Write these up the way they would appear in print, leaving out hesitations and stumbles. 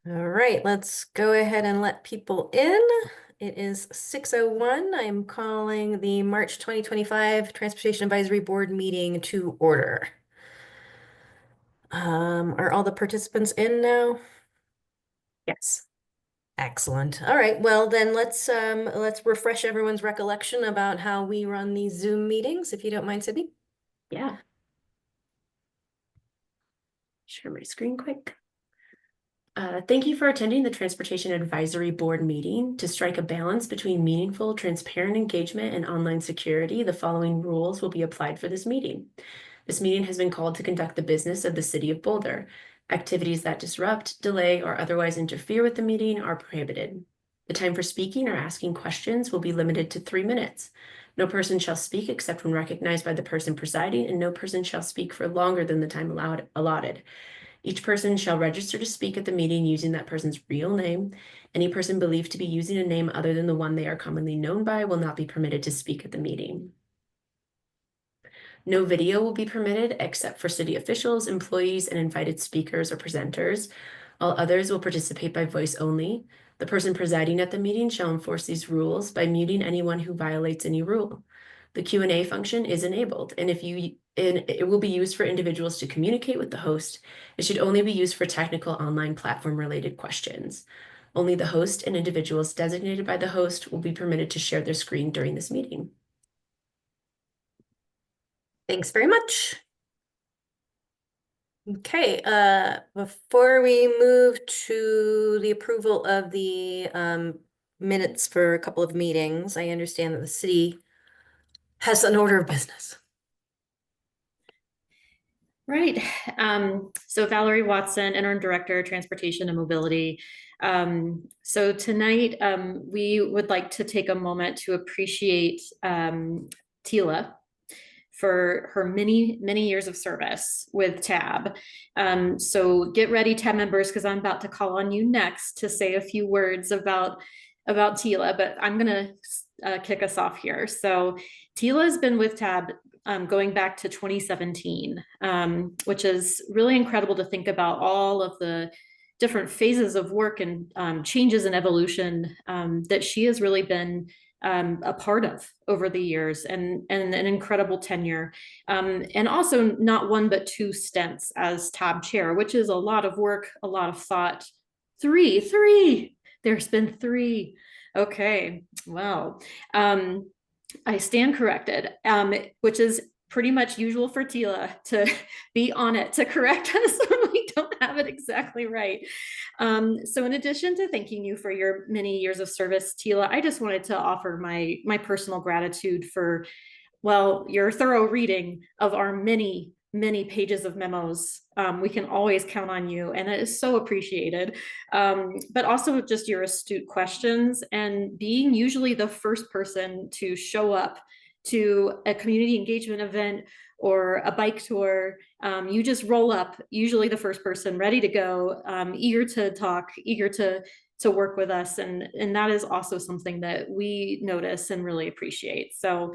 All right, let's go ahead and let people in. It is 6:01. I'm calling the March 2025 Transportation Advisory Board meeting to order. Are all the participants in now? Yes. Excellent. All right, well then let's refresh everyone's recollection about how we run these Zoom meetings, if you don't mind, Sydney. Yeah. Share my screen quick. Thank you for attending the Transportation Advisory Board meeting. To strike a balance between meaningful, transparent engagement and online security, the following rules will be applied for this meeting. This meeting has been called to conduct the business of the City of Boulder. Activities that disrupt, delay, or otherwise interfere with the meeting are prohibited. The time for speaking or asking questions will be limited to 3 minutes. No person shall speak except when recognized by the person presiding, and no person shall speak for longer than the time allotted. Each person shall register to speak at the meeting using that person's real name. Any person believed to be using a name other than the one they are commonly known by will not be permitted to speak at the meeting. No video will be permitted except for city officials, employees, and invited speakers or presenters. All others will participate by voice only. The person presiding at the meeting shall enforce these rules by muting anyone who violates any rule. The Q&A function is enabled, and it will be used for individuals to communicate with the host. It should only be used for technical online platform related questions. Only the host and individuals designated by the host will be permitted to share their screen during this meeting. Thanks very much. Okay, before we move to the approval of the minutes for a couple of meetings, I understand that the city has an order of business. Right. So Valerie Watson, Interim Director, Transportation and Mobility. So tonight, we would like to take a moment to appreciate Tila for her many, many years of service with TAB. So get ready, TAB members, because I'm about to call on you next to say a few words about Tila, but I'm going to kick us off here. So Tila has been with TAB going back to 2017, which is really incredible to think about all of the different phases of work and changes and evolution that she has really been a part of over the years, and an incredible tenure, and also not one but two stints as TAB chair, which is a lot of work, a lot of thought. Three. There's been three. Okay, well, I stand corrected, which is pretty much usual for Tila to be on it to correct us when we don't have it exactly right. So in addition to thanking you for your many years of service, Tila, I just wanted to offer my personal gratitude for, well, your thorough reading of our many pages of memos. We can always count on you, and it is so appreciated. But also just your astute questions and being usually the first person to show up to a community engagement event or a bike tour. You just roll up, usually the first person, ready to go, eager to talk, eager to work with us, and that is also something that we notice and really appreciate. So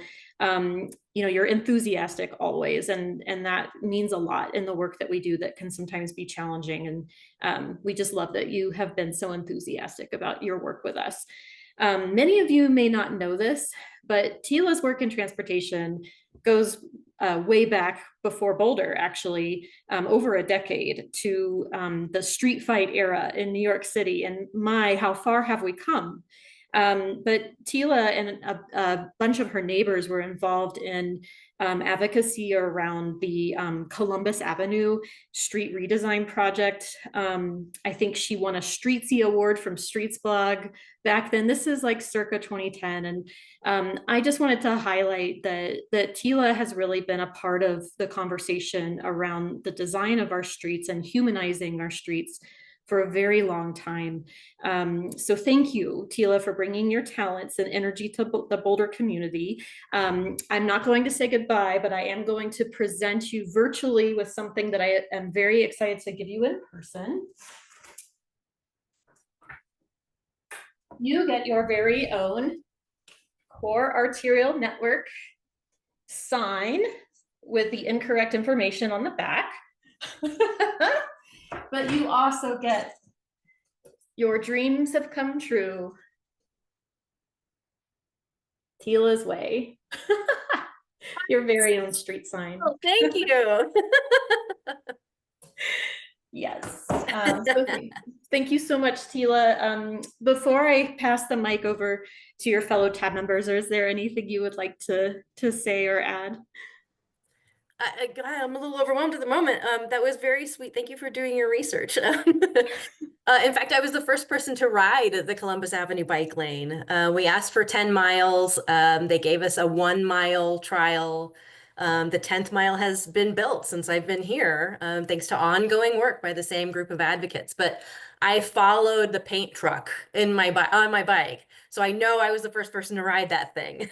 you're enthusiastic always, and that means a lot in the work that we do that can sometimes be challenging, and we just love that you have been so enthusiastic about your work with us. Many of you may not know this, but Tila's work in transportation goes way back before Boulder, actually, over a decade, to the street fight era in New York City. And my, how far have we come? But Tila and a bunch of her neighbors were involved in advocacy around the Columbus Avenue street redesign project. I think she won a Streetsy Award from Streets Blog back then. This is like circa 2010. And I just wanted to highlight that Tila has really been a part of the conversation around the design of our streets and humanizing our streets for a very long time. So thank you, Tila, for bringing your talents and energy to the Boulder community. I'm not going to say goodbye, but I am going to present you virtually with something that I am very excited to give you in person. You get your very own Core Arterial Network sign with the incorrect information on the back. But you also get Your dreams have come true. Tila's Way. Your very own street sign. Oh, thank you. Yes. Thank you so much, Tila. Before I pass the mic over to your fellow tab members, is there anything you would like to say or add? I'm a little overwhelmed at the moment. That was very sweet. Thank you for doing your research. In fact, I was the first person to ride the Columbus Avenue bike lane. We asked for 10 miles. They gave us a 1 mile trial. The 10th mile has been built since I've been here, thanks to ongoing work by the same group of advocates. But I followed the paint truck in on my bike. So I know I was the first person to ride that thing.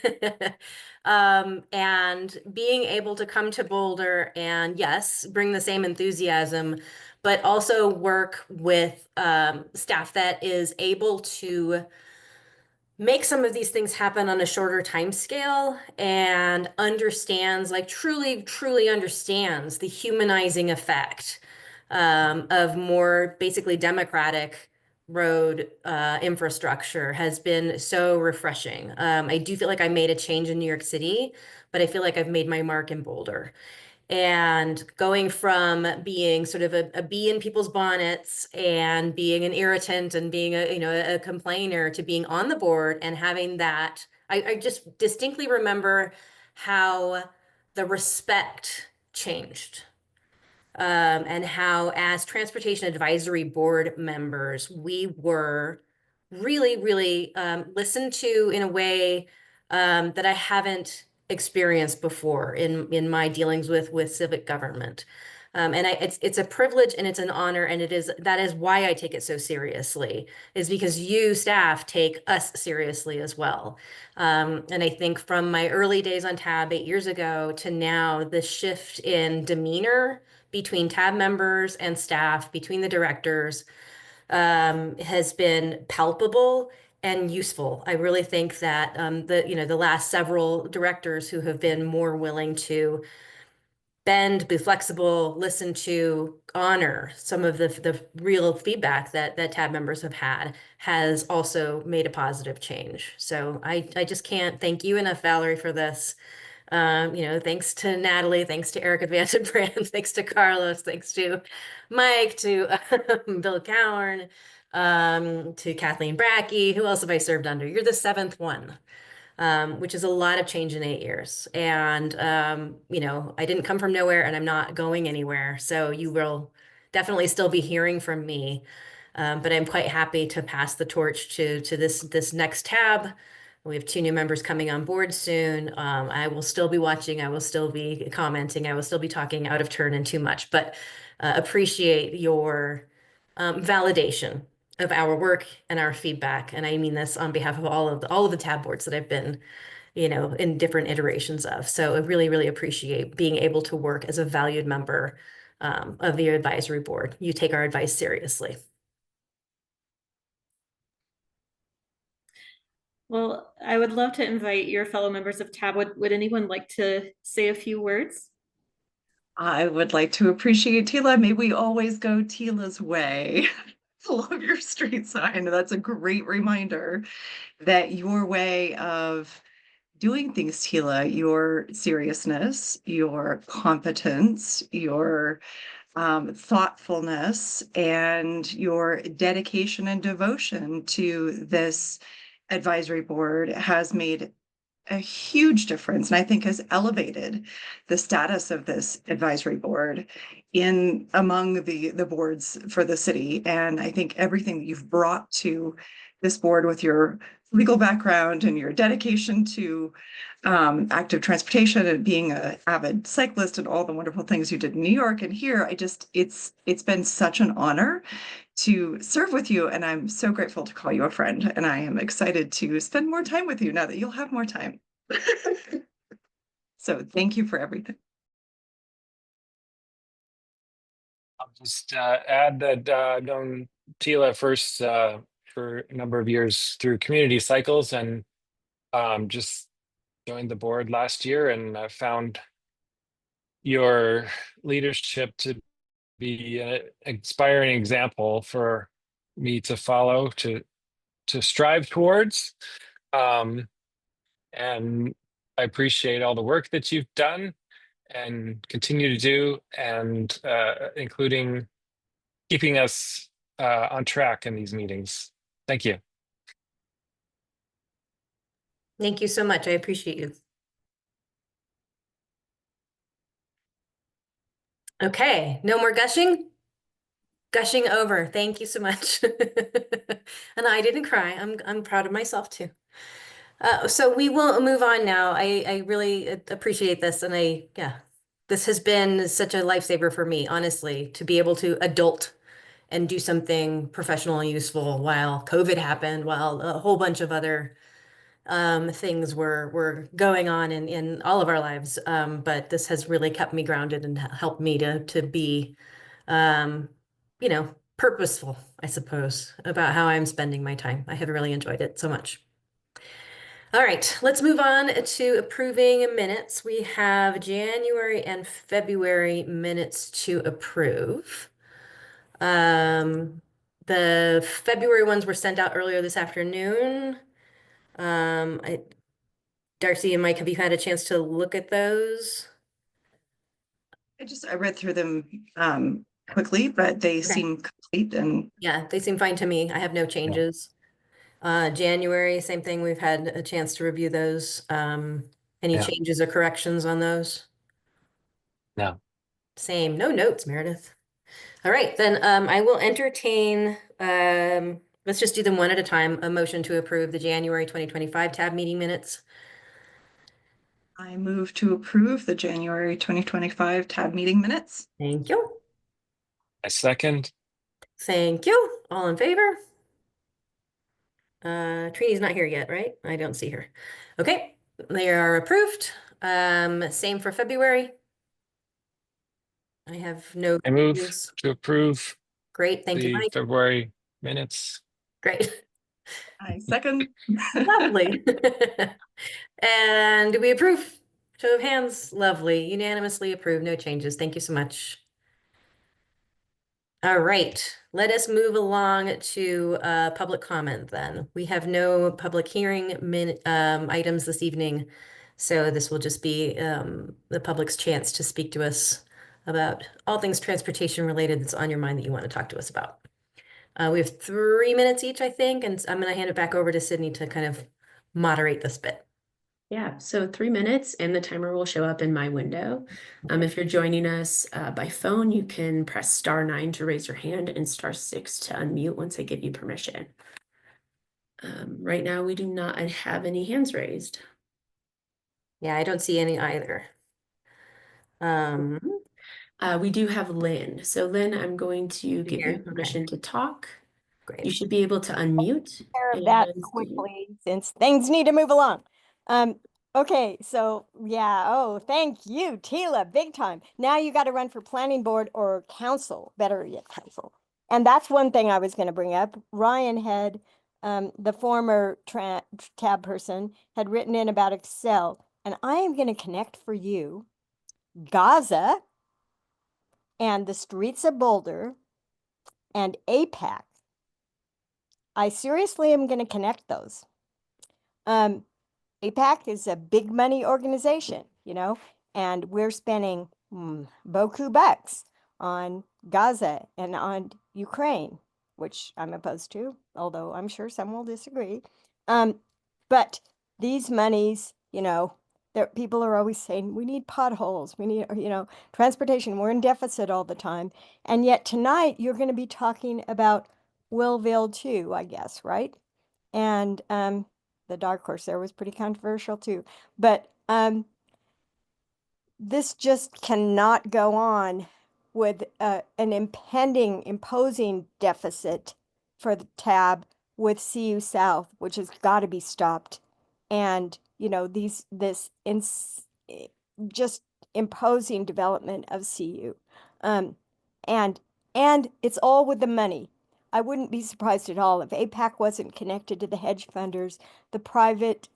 And being able to come to Boulder and yes, bring the same enthusiasm, but also work with staff that is able to make some of these things happen on a shorter time scale and understands, like truly understands the humanizing effect of more basically democratic road infrastructure has been so refreshing. I do feel like I made a change in New York City, but I feel like I've made my mark in Boulder. And going from being sort of a bee in people's bonnets and being an irritant and being a complainer to being on the board and having that, I just distinctly remember how the respect changed. And how, as Transportation Advisory Board members, we were really listened to in a way that I haven't experienced before in my dealings with civic government. And it's a privilege and it's an honor, and that is why I take it so seriously, is because you staff take us seriously as well. And I think from my early days on TAB 8 years ago to now, the shift in demeanor between TAB members and staff, between the directors, has been palpable and useful. I really think that the last several directors who have been more willing to bend, be flexible, listen to, honor some of the real feedback that TAB members have had has also made a positive change. So I just can't thank you enough, Valerie, for this. Thanks to Natalie, thanks to Erica Vandenbrand, thanks to Carlos, thanks to Mike, to Bill Cowern, to Kathleen Brackey. Who else have I served under? You're the seventh one, which is a lot of change in 8 years. And, I didn't come from nowhere and I'm not going anywhere. So you will definitely still be hearing from me. But I'm quite happy to pass the torch to this next tab. We have 2 new members coming on board soon. I will still be watching. I will still be commenting. I will still be talking out of turn and too much, but appreciate your validation of our work and our feedback. And I mean this on behalf of all of the tab boards that I've been, in different iterations of. So I really appreciate being able to work as a valued member of the advisory board. You take our advice seriously. Well, I would love to invite your fellow members of TAB. Would anyone like to say a few words? I would like to appreciate Tila. May we always go Tila's way. I love your street sign. That's a great reminder that your way of doing things, Tila, your seriousness, your competence, your thoughtfulness, and your dedication and devotion to this advisory board has made a huge difference, and I think has elevated the status of this advisory board in among the boards for the city. And I think everything that you've brought to this board with your legal background and your dedication to active transportation and being an avid cyclist and all the wonderful things you did in New York and here, it's been such an honor to serve with you, and I'm so grateful to call you a friend, and I am excited to spend more time with you now that you'll have more time. So thank you for everything. I'll just add that I've known Tila first for a number of years through community cycles, and just joined the board last year, and I found your leadership to be an inspiring example for me to follow, to strive towards. And I appreciate all the work that you've done and continue to do, and including keeping us on track in these meetings. Thank you. Thank you so much. I appreciate you. Okay, no more gushing? Gushing over. Thank you so much. And I didn't cry. I'm proud of myself too. So we will move on now. I really appreciate this, and this has been such a lifesaver for me, honestly, to be able to adult and do something professional and useful while COVID happened, while a whole bunch of other things were going on in all of our lives. But this has really kept me grounded and helped me to be um, purposeful, I suppose, about how I'm spending my time. I have really enjoyed it so much. All right, let's move on to approving minutes. We have January and February minutes to approve. The February ones were sent out earlier this afternoon. Darcy and Mike, have you had a chance to look at those? I read through them quickly, but they seem complete and Yeah, they seem fine to me. I have no changes. January, same thing. We've had a chance to review those. Any Yeah. changes or corrections on those? No. Same, no notes, Meredith. All right, then I will entertain, let's just do them one at a time, a motion to approve the January 2025 tab meeting minutes. I move to approve the January 2025 tab meeting minutes. Thank you. I second. Thank you. All in favor? Trini's not here yet, right? I don't see her. Okay, they are approved. Same for February. I have no I move changes. to approve Great, thank you, the Mike. February minutes. Great, I second. lovely. And do we approve? Show of hands, lovely, unanimously approved, no changes. Thank you so much. All right, let us move along to public comment then. We have no public hearing items this evening, so this will just be the public's chance to speak to us about all things transportation related that's on your mind that you want to talk to us about. We have 3 minutes each, I think, and I'm going to hand it back over to Sydney to kind of moderate this bit. Yeah, so 3 minutes and the timer will show up in my window. If you're joining us by phone, you can press *9 to raise your hand and *6 to unmute once I give you permission. Right now, we do not have any hands raised. Yeah, I don't see any either. We do have Lynn. So Lynn, I'm going to give Here, you permission to talk. You great. should be able to unmute. Care of that and- quickly since things need to move along. Okay, so yeah, oh, thank you, Tila, big time. Now you got to run for planning board or council, better yet council. And that's one thing I was going to bring up. Ryan had, the former tab person, had written in about Excel, and I am going to connect for you Gaza and the streets of Boulder and APAC. I seriously am going to connect those. APAC is a big money organization, you know, and we're spending beaucoup bucks on Gaza and on Ukraine, which I'm opposed to, although I'm sure some will disagree. But these monies, you know, people are always saying, we need potholes, we need, you know, transportation, we're in deficit all the time. And yet tonight you're going to be talking about Willville too, I guess, right? And the dark horse there was pretty controversial too. But this just cannot go on with an imposing deficit for the tab with CU South, which has got to be stopped. And, you know, just imposing development of CU. And it's all with the money. I wouldn't be surprised at all if APAC wasn't connected to the hedge funders, the private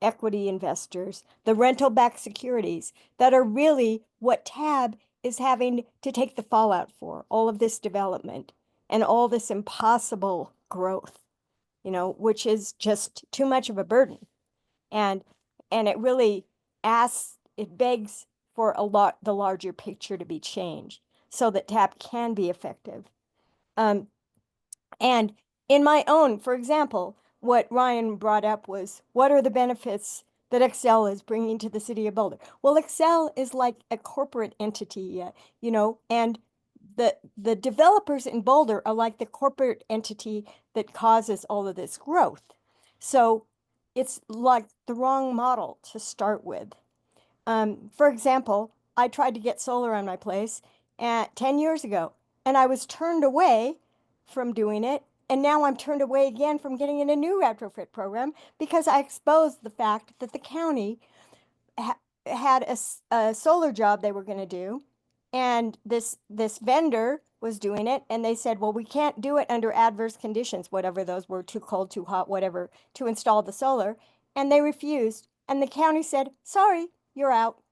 equity investors, the rental-backed securities that are really what TAB is having to take the fallout for, all of this development. and all this impossible growth, which is just too much of a burden. And it really it begs for the larger picture to be changed so that TAP can be effective. And in my own, for example, what Ryan brought up was, what are the benefits that Excel is bringing to the city of Boulder? Well, Excel is like a corporate entity, and the developers in Boulder are like the corporate entity that causes all of this growth. So it's like the wrong model to start with. For example, I tried to get solar on my place 10 years ago, and I was turned away from doing it. And now I'm turned away again from getting in a new retrofit program because I exposed the fact that the county had a solar job they were going to do. And this vendor was doing it, and they said, well, we can't do it under adverse conditions, whatever those were, too cold, too hot, whatever, to install the solar. And they refused. And the county said, sorry, you're out.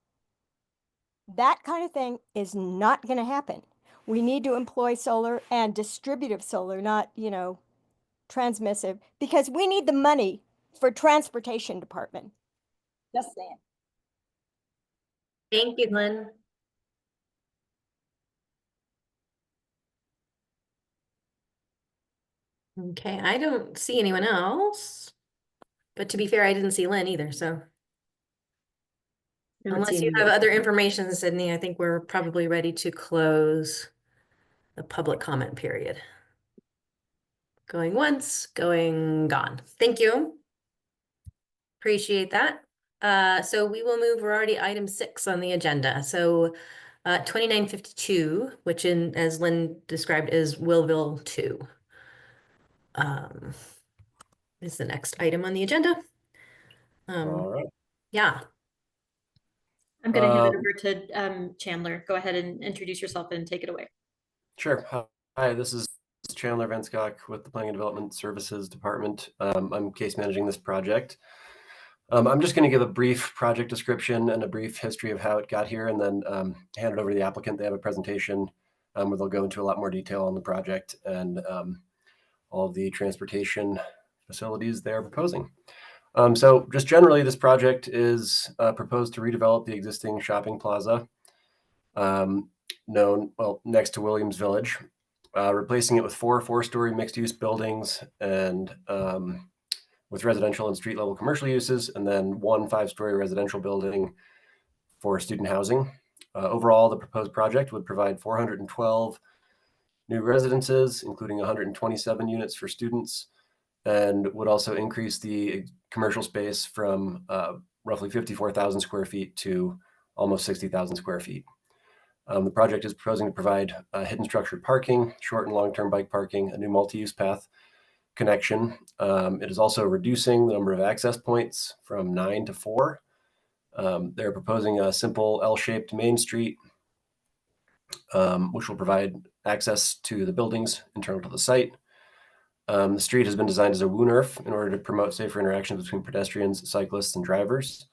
That kind of thing is not going to happen. We need to employ solar and distributive solar, not, transmissive, because we need the money for transportation department. Just saying. Thank you, Glenn. Okay, I don't see anyone else. But to be fair, I didn't see Lynn either, so. I don't Unless see you any have other- other information, Sydney, I think we're probably ready to close the public comment period. Going once, going gone. Thank you. Appreciate that. So we will move, we're already item 6 on the agenda. So 2952, which as Lynn described, is Willville 2. Is the next item on the agenda. All right. Yeah. I'm going to hand it over to Chandler. Go ahead and introduce yourself and take it away. Sure. Hi, this is Chandler Venskok with the Planning and Development Services Department. I'm case managing this project. I'm just going to give a brief project description and a brief history of how it got here, and then hand it over to the applicant. They have a presentation where they'll go into a lot more detail on the project and all of the transportation facilities they're proposing. So just generally, this project is proposed to redevelop the existing shopping plaza next to Williams Village, replacing it with 4 4-story mixed-use buildings and with residential and street-level commercial uses, and then 1 5-story residential building for student housing. Overall, the proposed project would provide 412 new residences, including 127 units for students, and would also increase the commercial space from roughly 54,000 square feet to almost 60,000 square feet. The project is proposing to provide hidden structured parking, short and long-term bike parking, a new multi-use path connection. It is also reducing the number of access points from 9 to 4. They're proposing a simple L-shaped main street, which will provide access to the buildings internal to the site. The street has been designed as a WUNRF in order to promote safer interactions between pedestrians, cyclists, and drivers.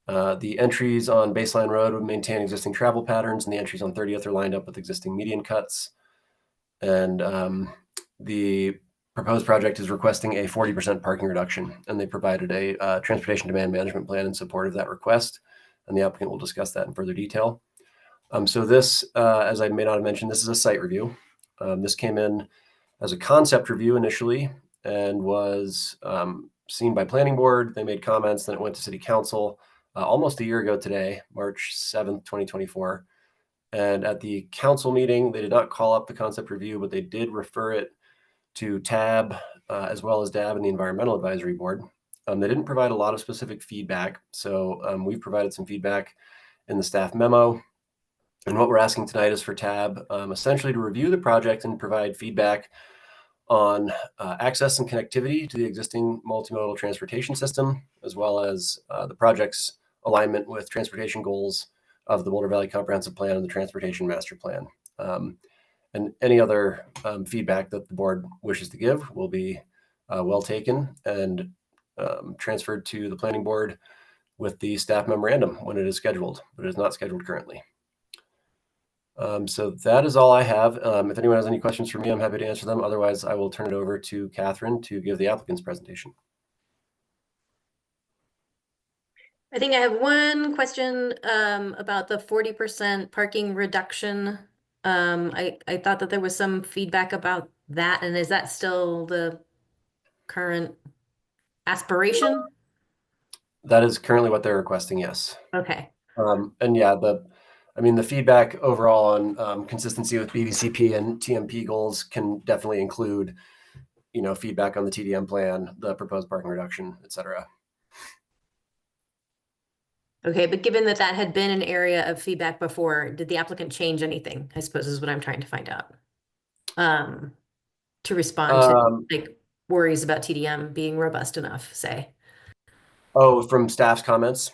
The entries on Baseline Road would maintain existing travel patterns, and the entries on 30th are lined up with existing median cuts. And the proposed project is requesting a 40% parking reduction, and they provided a transportation demand management plan in support of that request, and the applicant will discuss that in further detail. So this, as I may not have mentioned, this is a site review. This came in as a concept review initially and was seen by planning board. They made comments, then it went to city council almost a year ago today, March 7th, 2024. And at the council meeting, they did not call up the concept review, but they did refer it to TAB as well as DAB and the Environmental Advisory Board. They didn't provide a lot of specific feedback. So we've provided some feedback in the staff memo. And what we're asking tonight is for TAB essentially to review the project and provide feedback on access and connectivity to the existing multimodal transportation system, as well as the project's alignment with transportation goals of the Boulder Valley Comprehensive Plan and the Transportation Master Plan. And any other feedback that the board wishes to give will be well taken and transferred to the planning board with the staff memorandum when it is scheduled, but it is not scheduled currently. So that is all I have. If anyone has any questions for me, I'm happy to answer them. Otherwise, I will turn it over to Catherine to give the applicant's presentation. I think I have one question about the 40% parking reduction. I thought that there was some feedback about that, and is that still the current aspiration? That is currently what they're requesting, yes. Okay. And yeah, the feedback overall on consistency with BVCP and TMP goals can definitely include, feedback on the TDM plan, the proposed parking reduction, et cetera. Okay, but given that that had been an area of feedback before, did the applicant change anything? I suppose is what I'm trying to find out. To respond to like worries about TDM being robust enough, say. Oh, from staff's comments.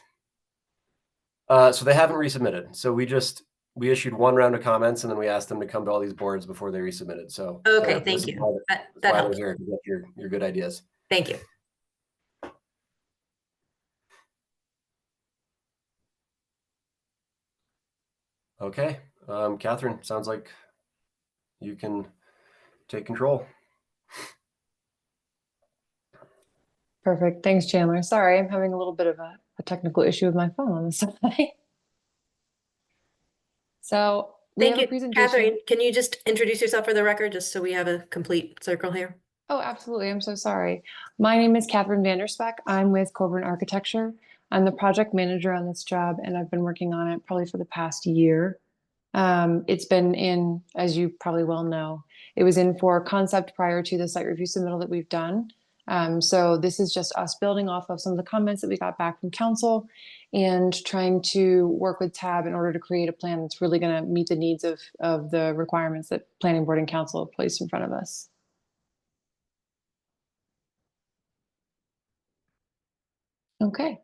So they haven't resubmitted. So we issued one round of comments and then we asked them to come to all these boards before they resubmitted. So Okay, this thank is you. why That that's why they're helps. here to get your good ideas. Thank you. Okay, Catherine, sounds like you can take control. Perfect. Thanks, Chandler. Sorry, I'm having a little bit of a technical issue with my phone on the side. So we Thank have a you. presentation. Catherine, can you just introduce yourself for the record, just so we have a complete circle here? Oh, absolutely. I'm so sorry. My name is Catherine Vanderspeck. I'm with Coburn Architecture. I'm the project manager on this job, and I've been working on it probably for the past year. It's been in, as you probably well know, it was in for concept prior to the site review submittal that we've done. So this is just us building off of some of the comments that we got back from council and trying to work with TAB in order to create a plan that's really going to meet the needs of the requirements that planning board and council have placed in front of us. Okay,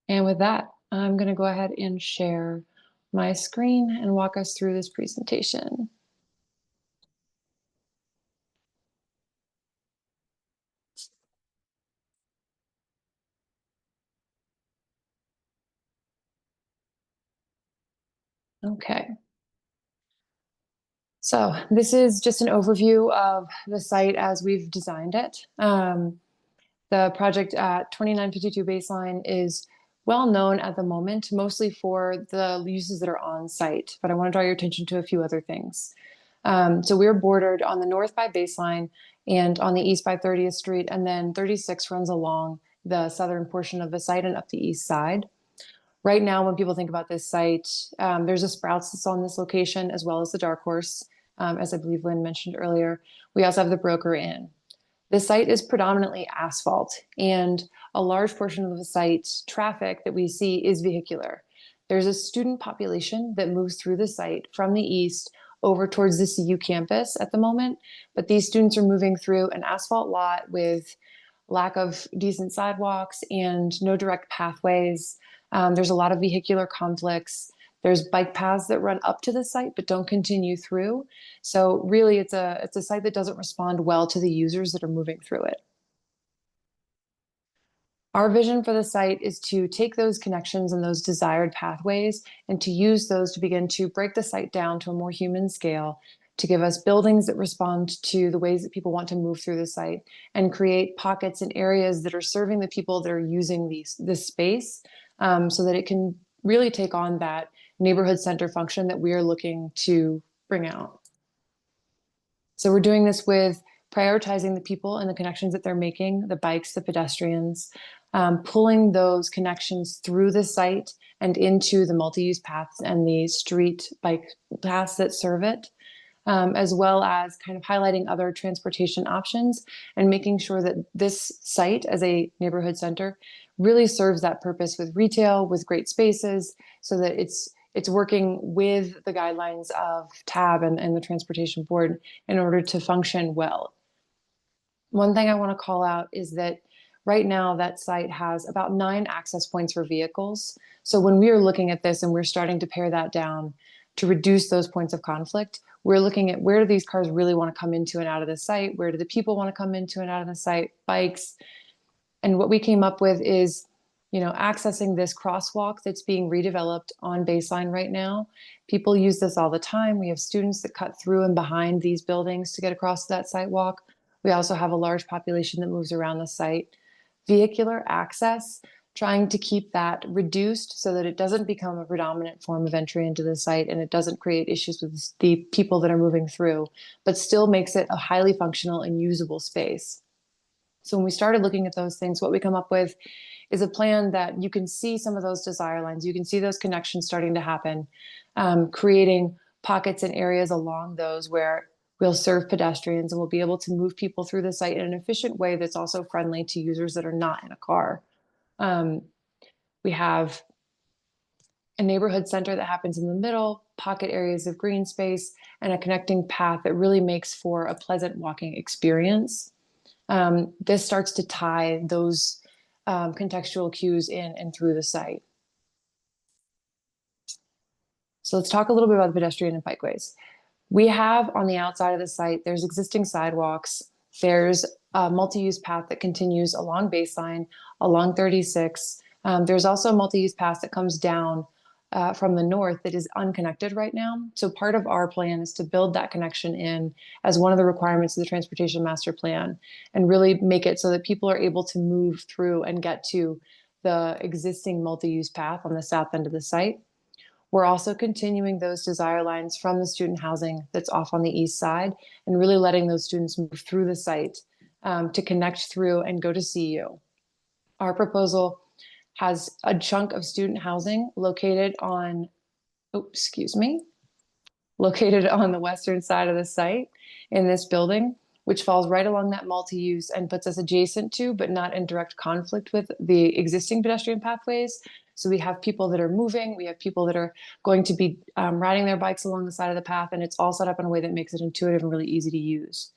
and with that, I'm going to go ahead and share my screen and walk us through this presentation. Okay. So this is just an overview of the site as we've designed it. The project at 2952 Baseline is well known at the moment, mostly for the uses that are on site, but I want to draw your attention to a few other things. So we're bordered on the north by Baseline and on the east by 30th Street, and then 36 runs along the southern portion of the site and up the east side. Right now, when people think about this site, there's a Sprouts that's on this location, as well as the Dark Horse, as I believe Lynn mentioned earlier. We also have the Broker Inn. The site is predominantly asphalt, and a large portion of the site traffic that we see is vehicular. There's a student population that moves through the site from the east over towards the CU campus at the moment, but these students are moving through an asphalt lot with lack of decent sidewalks and no direct pathways. There's a lot of vehicular conflicts. There's bike paths that run up to the site but don't continue through. So really it's a site that doesn't respond well to the users that are moving through it. Our vision for the site is to take those connections and those desired pathways and to use those to begin to break the site down to a more human scale, to give us buildings that respond to the ways that people want to move through the site and create pockets and areas that are serving the people that are using this space, so that it can really take on that neighborhood center function that we are looking to bring out. So we're doing this with prioritizing the people and the connections that they're making, the bikes, the pedestrians, pulling those connections through the site and into the multi-use paths and the street bike paths that serve it, as well as kind of highlighting other transportation options and making sure that this site as a neighborhood center really serves that purpose with retail, with great spaces, so that it's working with the guidelines of TAB and the Transportation Board in order to function well. One thing I want to call out is that right now that site has about 9 access points for vehicles. So when we are looking at this and we're starting to pare that down to reduce those points of conflict, we're looking at where do these cars really want to come into and out of the site? Where do the people want to come into and out of the site? Bikes. And what we came up with is accessing this crosswalk that's being redeveloped on Baseline right now. People use this all the time. We have students that cut through and behind these buildings to get across that sidewalk. We also have a large population that moves around the site. Vehicular access, trying to keep that reduced so that it doesn't become a predominant form of entry into the site and it doesn't create issues with the people that are moving through, but still makes it a highly functional and usable space. So when we started looking at those things, what we come up with is a plan that you can see some of those desire lines. You can see those connections starting to happen, creating pockets and areas along those where we'll serve pedestrians and we'll be able to move people through the site in an efficient way that's also friendly to users that are not in a car. We have a neighborhood center that happens in the middle, pocket areas of green space, and a connecting path that really makes for a pleasant walking experience. This starts to tie those contextual cues in and through the site. So let's talk a little bit about the pedestrian and bikeways. We have on the outside of the site, there's existing sidewalks. There's a multi-use path that continues along Baseline, along 36. There's also a multi-use path that comes down from the north that is unconnected right now. So part of our plan is to build that connection in as one of the requirements of the Transportation Master Plan and really make it so that people are able to move through and get to the existing multi-use path on the south end of the site. We're also continuing those desire lines from the student housing that's off on the east side and really letting those students move through the site to connect through and go to CU. Our proposal has a chunk of student housing located on, located on the western side of the site in this building, which falls right along that multi-use and puts us adjacent to, but not in direct conflict with, the existing pedestrian pathways. So we have people that are moving, we have people that are going to be riding their bikes along the side of the path, and it's all set up in a way that makes it intuitive and really easy to use.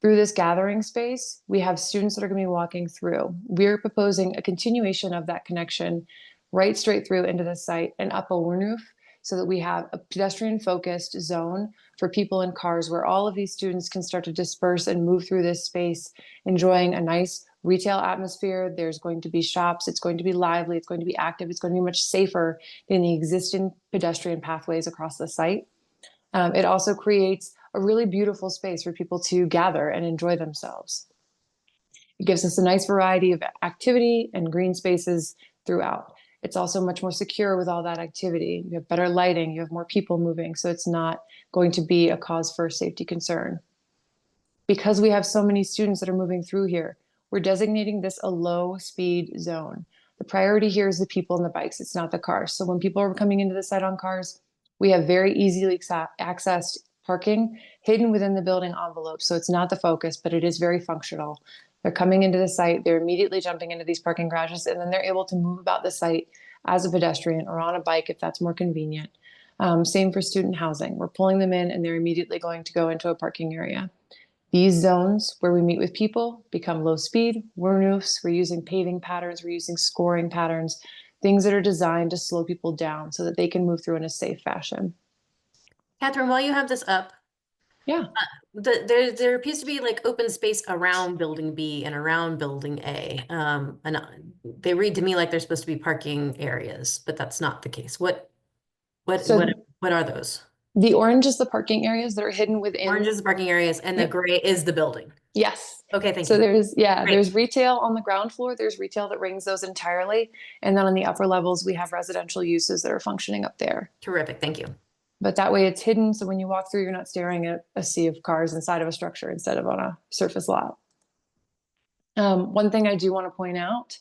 Through this gathering space, we have students that are going to be walking through. We're proposing a continuation of that connection right straight through into the site and up a roof so that we have a pedestrian-focused zone for people in cars where all of these students can start to disperse and move through this space, enjoying a nice retail atmosphere. There's going to be shops. It's going to be lively. It's going to be active. It's going to be much safer than the existing pedestrian pathways across the site. It also creates a really beautiful space for people to gather and enjoy themselves. It gives us a nice variety of activity and green spaces throughout. It's also much more secure with all that activity. You have better lighting, you have more people moving, so it's not going to be a cause for safety concern. Because we have so many students that are moving through here, we're designating this a low speed zone. The priority here is the people and the bikes, it's not the cars. So when people are coming into the site on cars, we have very easily accessed parking hidden within the building envelope. So it's not the focus, but it is very functional. They're coming into the site, they're immediately jumping into these parking garages, and then they're able to move about the site as a pedestrian or on a bike if that's more convenient. Same for student housing. We're pulling them in and they're immediately going to go into a parking area. These zones where we meet with people become low speed, roofs, we're using paving patterns, we're using scoring patterns, things that are designed to slow people down so that they can move through in a safe fashion. Catherine, while you have this up, Yeah. there appears to be like open space around building B and around building A. And they read to me like they're supposed to be parking areas, but that's not the case. What are those? The orange is the parking areas that are hidden within. Orange is the parking areas and the gray is the building. Yes. Okay, thank So you. there's retail on the ground floor. There's retail that rings those entirely. And then on the upper levels, we have residential uses that are functioning up there. Terrific, thank you. But that way it's hidden. So when you walk through, you're not staring at a sea of cars inside of a structure instead of on a surface lot. One thing I do want to point out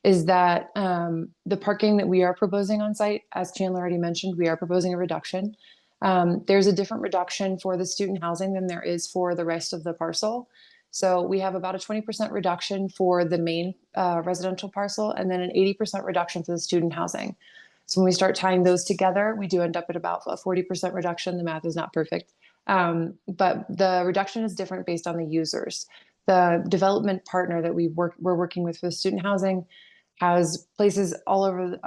is that the parking that we are proposing on site, as Chandler already mentioned, we are proposing a reduction. There's a different reduction for the student housing than there is for the rest of the parcel. So we have about a 20% reduction for the main residential parcel and then an 80% reduction for the student housing. So when we start tying those together, we do end up at about a 40% reduction. The math is not perfect, but the reduction is different based on the users. The development partner that we're working with for the student housing has places all over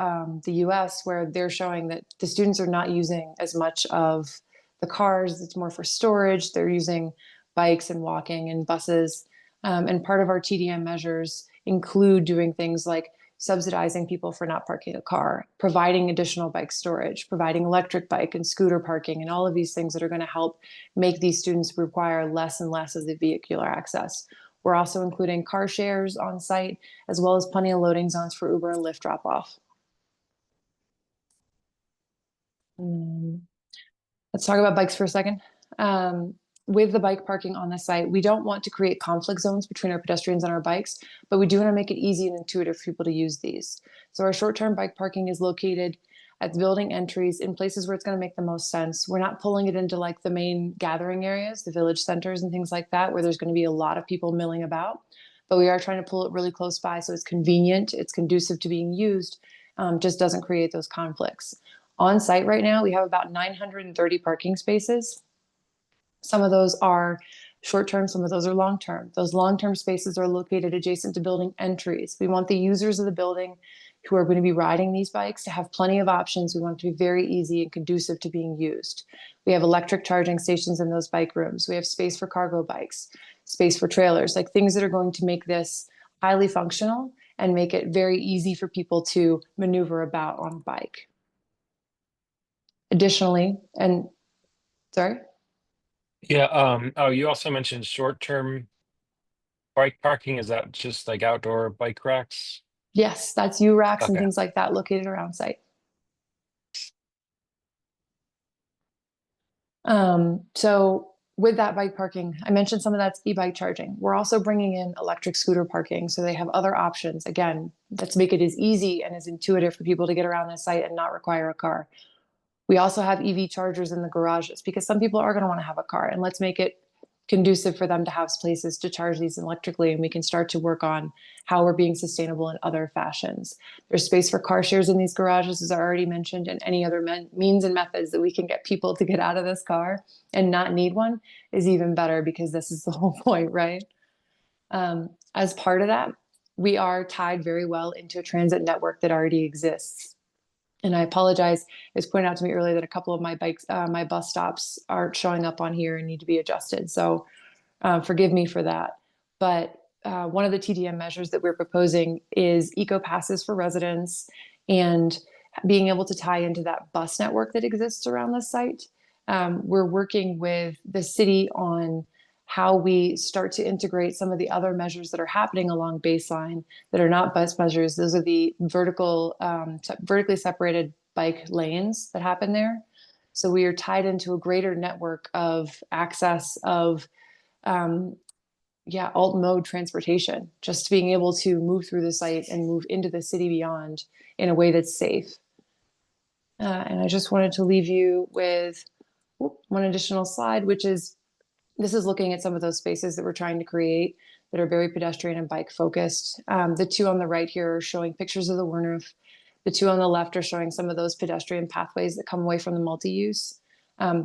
the US where they're showing that the students are not using as much of the cars. It's more for storage. They're using bikes and walking and buses. And part of our TDM measures include doing things like subsidizing people for not parking a car, providing additional bike storage, providing electric bike and scooter parking, and all of these things that are going to help make these students require less and less of the vehicular access. We're also including car shares on site, as well as plenty of loading zones for Uber and Lyft drop off. Let's talk about bikes for a second. With the bike parking on the site, we don't want to create conflict zones between our pedestrians and our bikes, but we do want to make it easy and intuitive for people to use these. So our short-term bike parking is located at the building entries in places where it's going to make the most sense. We're not pulling it into like the main gathering areas, the village centers and things like that, where there's going to be a lot of people milling about, but we are trying to pull it really close by so it's convenient, it's conducive to being used, just doesn't create those conflicts. On site right now, we have about 930 parking spaces. Some of those are short-term, some of those are long-term. Those long-term spaces are located adjacent to building entries. We want the users of the building who are going to be riding these bikes to have plenty of options. We want it to be very easy and conducive to being used. We have electric charging stations in those bike rooms. We have space for cargo bikes, space for trailers, like things that are going to make this highly functional and make it very easy for people to maneuver about on a bike. Additionally, and sorry? Yeah, oh, you also mentioned short-term bike parking. Is that just like outdoor bike racks? Yes, that's U-Racks and Okay. things like that located around site. So with that bike parking, I mentioned some of that's e-bike charging. We're also bringing in electric scooter parking, so they have other options. Again, let's make it as easy and as intuitive for people to get around the site and not require a car. We also have EV chargers in the garages because some people are going to want to have a car, and let's make it conducive for them to have places to charge these electrically, and we can start to work on how we're being sustainable in other fashions. There's space for car shares in these garages, as I already mentioned, and any other means and methods that we can get people to get out of this car and not need one is even better, because this is the whole point, right? As part of that, we are tied very well into a transit network that already exists. And I apologize, it was pointed out to me earlier that a couple of my my bus stops aren't showing up on here and need to be adjusted. So forgive me for that. But one of the TDM measures that we're proposing is eco passes for residents and being able to tie into that bus network that exists around the site. We're working with the city on how we start to integrate some of the other measures that are happening along Baseline that are not bus measures. Those are the vertically separated bike lanes that happen there. So we are tied into a greater network of access of alt mode transportation, just being able to move through the site and move into the city beyond in a way that's safe. And I just wanted to leave you with one additional slide, which is, this is looking at some of those spaces that we're trying to create that are very pedestrian and bike focused. The two on the right here are showing pictures of the Wernhof. The two on the left are showing some of those pedestrian pathways that come away from the multi-use.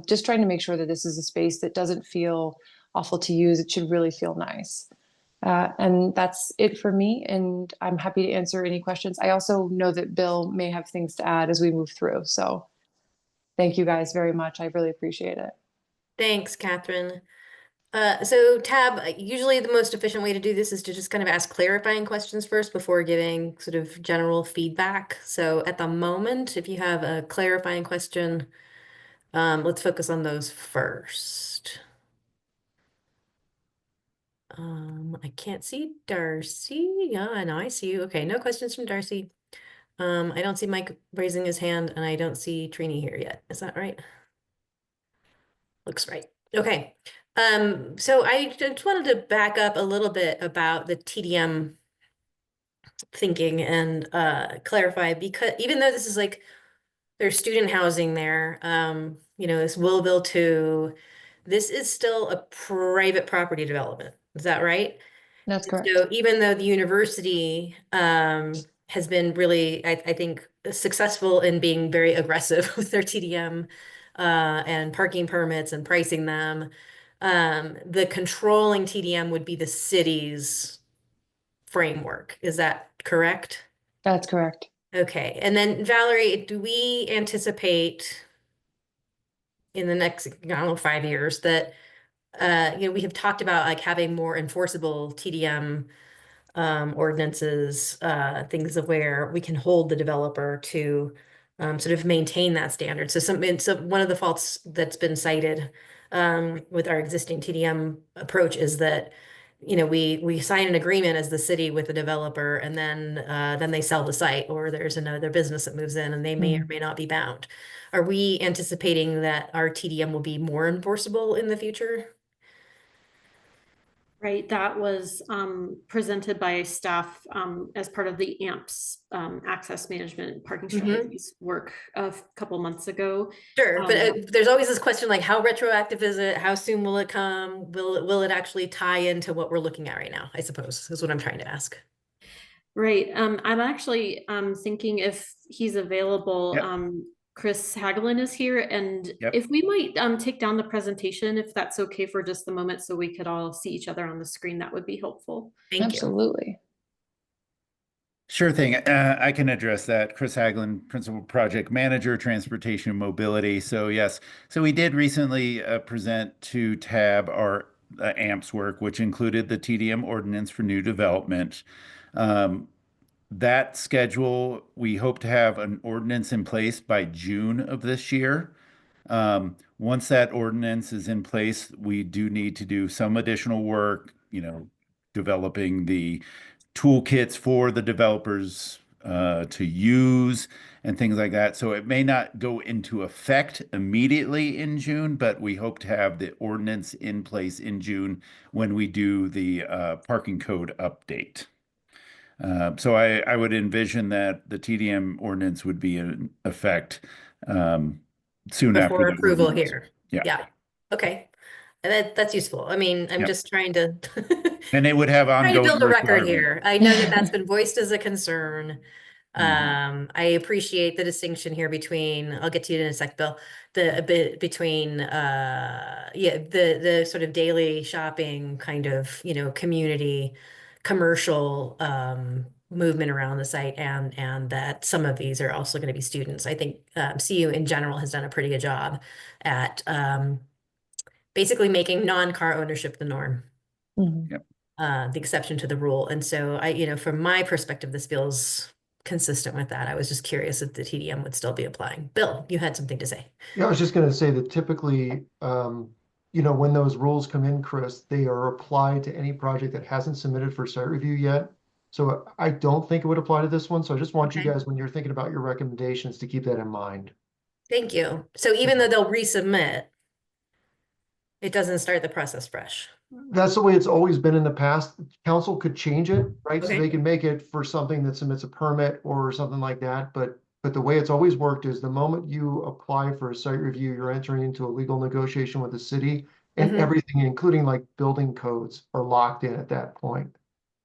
Just trying to make sure that this is a space that doesn't feel awful to use. It should really feel nice. And that's it for me. And I'm happy to answer any questions. I also know that Bill may have things to add as we move through. So thank you guys very much. I really appreciate it. Thanks, Catherine. So Tab, usually the most efficient way to do this is to just kind of ask clarifying questions first before giving sort of general feedback. So at the moment, if you have a clarifying question, let's focus on those first. I can't see Darcy. Yeah, I know, I see you. Okay, no questions from Darcy. I don't see Mike raising his hand, and I don't see Trini here yet. Is that right? Looks right. Okay. So I just wanted to back up a little bit about the TDM thinking and clarify, because even though this is like there's student housing there, this Willville 2, this is still a private property development. Is that right? That's correct. So even though the university has been really, I think, successful in being very aggressive with their TDM and parking permits and pricing them, the controlling TDM would be the city's framework. Is that correct? That's correct. Okay. And then Valerie, do we anticipate in the next, I don't know, 5 years that we have talked about like having more enforceable TDM ordinances, things of where we can hold the developer to sort of maintain that standard. So one of the faults that's been cited with our existing TDM approach is that, you know, we sign an agreement as the city with the developer, and then they sell the site, or there's another business that moves in and they may or may not be bound. Are we anticipating that our TDM will be more enforceable in the future? Right, that was presented by staff as part of the AMPS access management parking strategies work a couple months ago. Sure, but there's always this question like, how retroactive is it? How soon will it come? Will it actually tie into what we're looking at right now? I suppose is what I'm trying to ask. Right. I'm actually thinking if he's available, Yep. Chris Hagelin is here, and Yep. if we might take down the presentation, if that's okay for just a moment, so we could all see each other on the screen, that would be helpful. Thank you. Absolutely. Sure thing. I can address that. Chris Hagelin, Principal Project Manager, Transportation and Mobility. So yes, so we did recently present to TAB our AMPS work, which included the TDM ordinance for new development. That schedule, we hope to have an ordinance in place by June of this year. Once that ordinance is in place, we do need to do some additional work, you know, developing the toolkits for the developers to use and things like that. So it may not go into effect immediately in June, but we hope to have the ordinance in place in June when we do the parking code update. So I would envision that the TDM ordinance would be in effect soon after Before the approval ordinance. here. Yeah. Yeah. Okay. And that's useful. I mean, I'm Yep. just trying to And it would have trying to ongoing build a record requirements. here. I know that that's been voiced as a concern. Mhm. I appreciate the distinction here between, I'll get to it in a sec, Bill, the a bit between the sort of daily shopping kind of, you know, community commercial movement around the site, and that some of these are also going to be students. I think CU in general has done a pretty good job at basically making non-car ownership the norm. Mhm. The exception to the rule. And so you know, from my perspective, this feels consistent with that. I was just curious if the TDM would still be applying. Bill, you had something to say. Yeah, I was just gonna say that typically, you know, when those rules come in, Chris, they are applied to any project that hasn't submitted for site review yet. So I don't think it would apply to this one. So I just want you Okay. guys, when you're thinking about your recommendations, to keep that in mind. Thank you. So even though they'll resubmit, it doesn't start the process fresh. That's the way it's always been in the past. Council could change it, right? So Okay. they can make it for something that submits a permit or something like that. But the way it's always worked is the moment you apply for a site review, you're entering into a legal negotiation with the city, and Mhm. everything, including like building codes, are locked in at that point.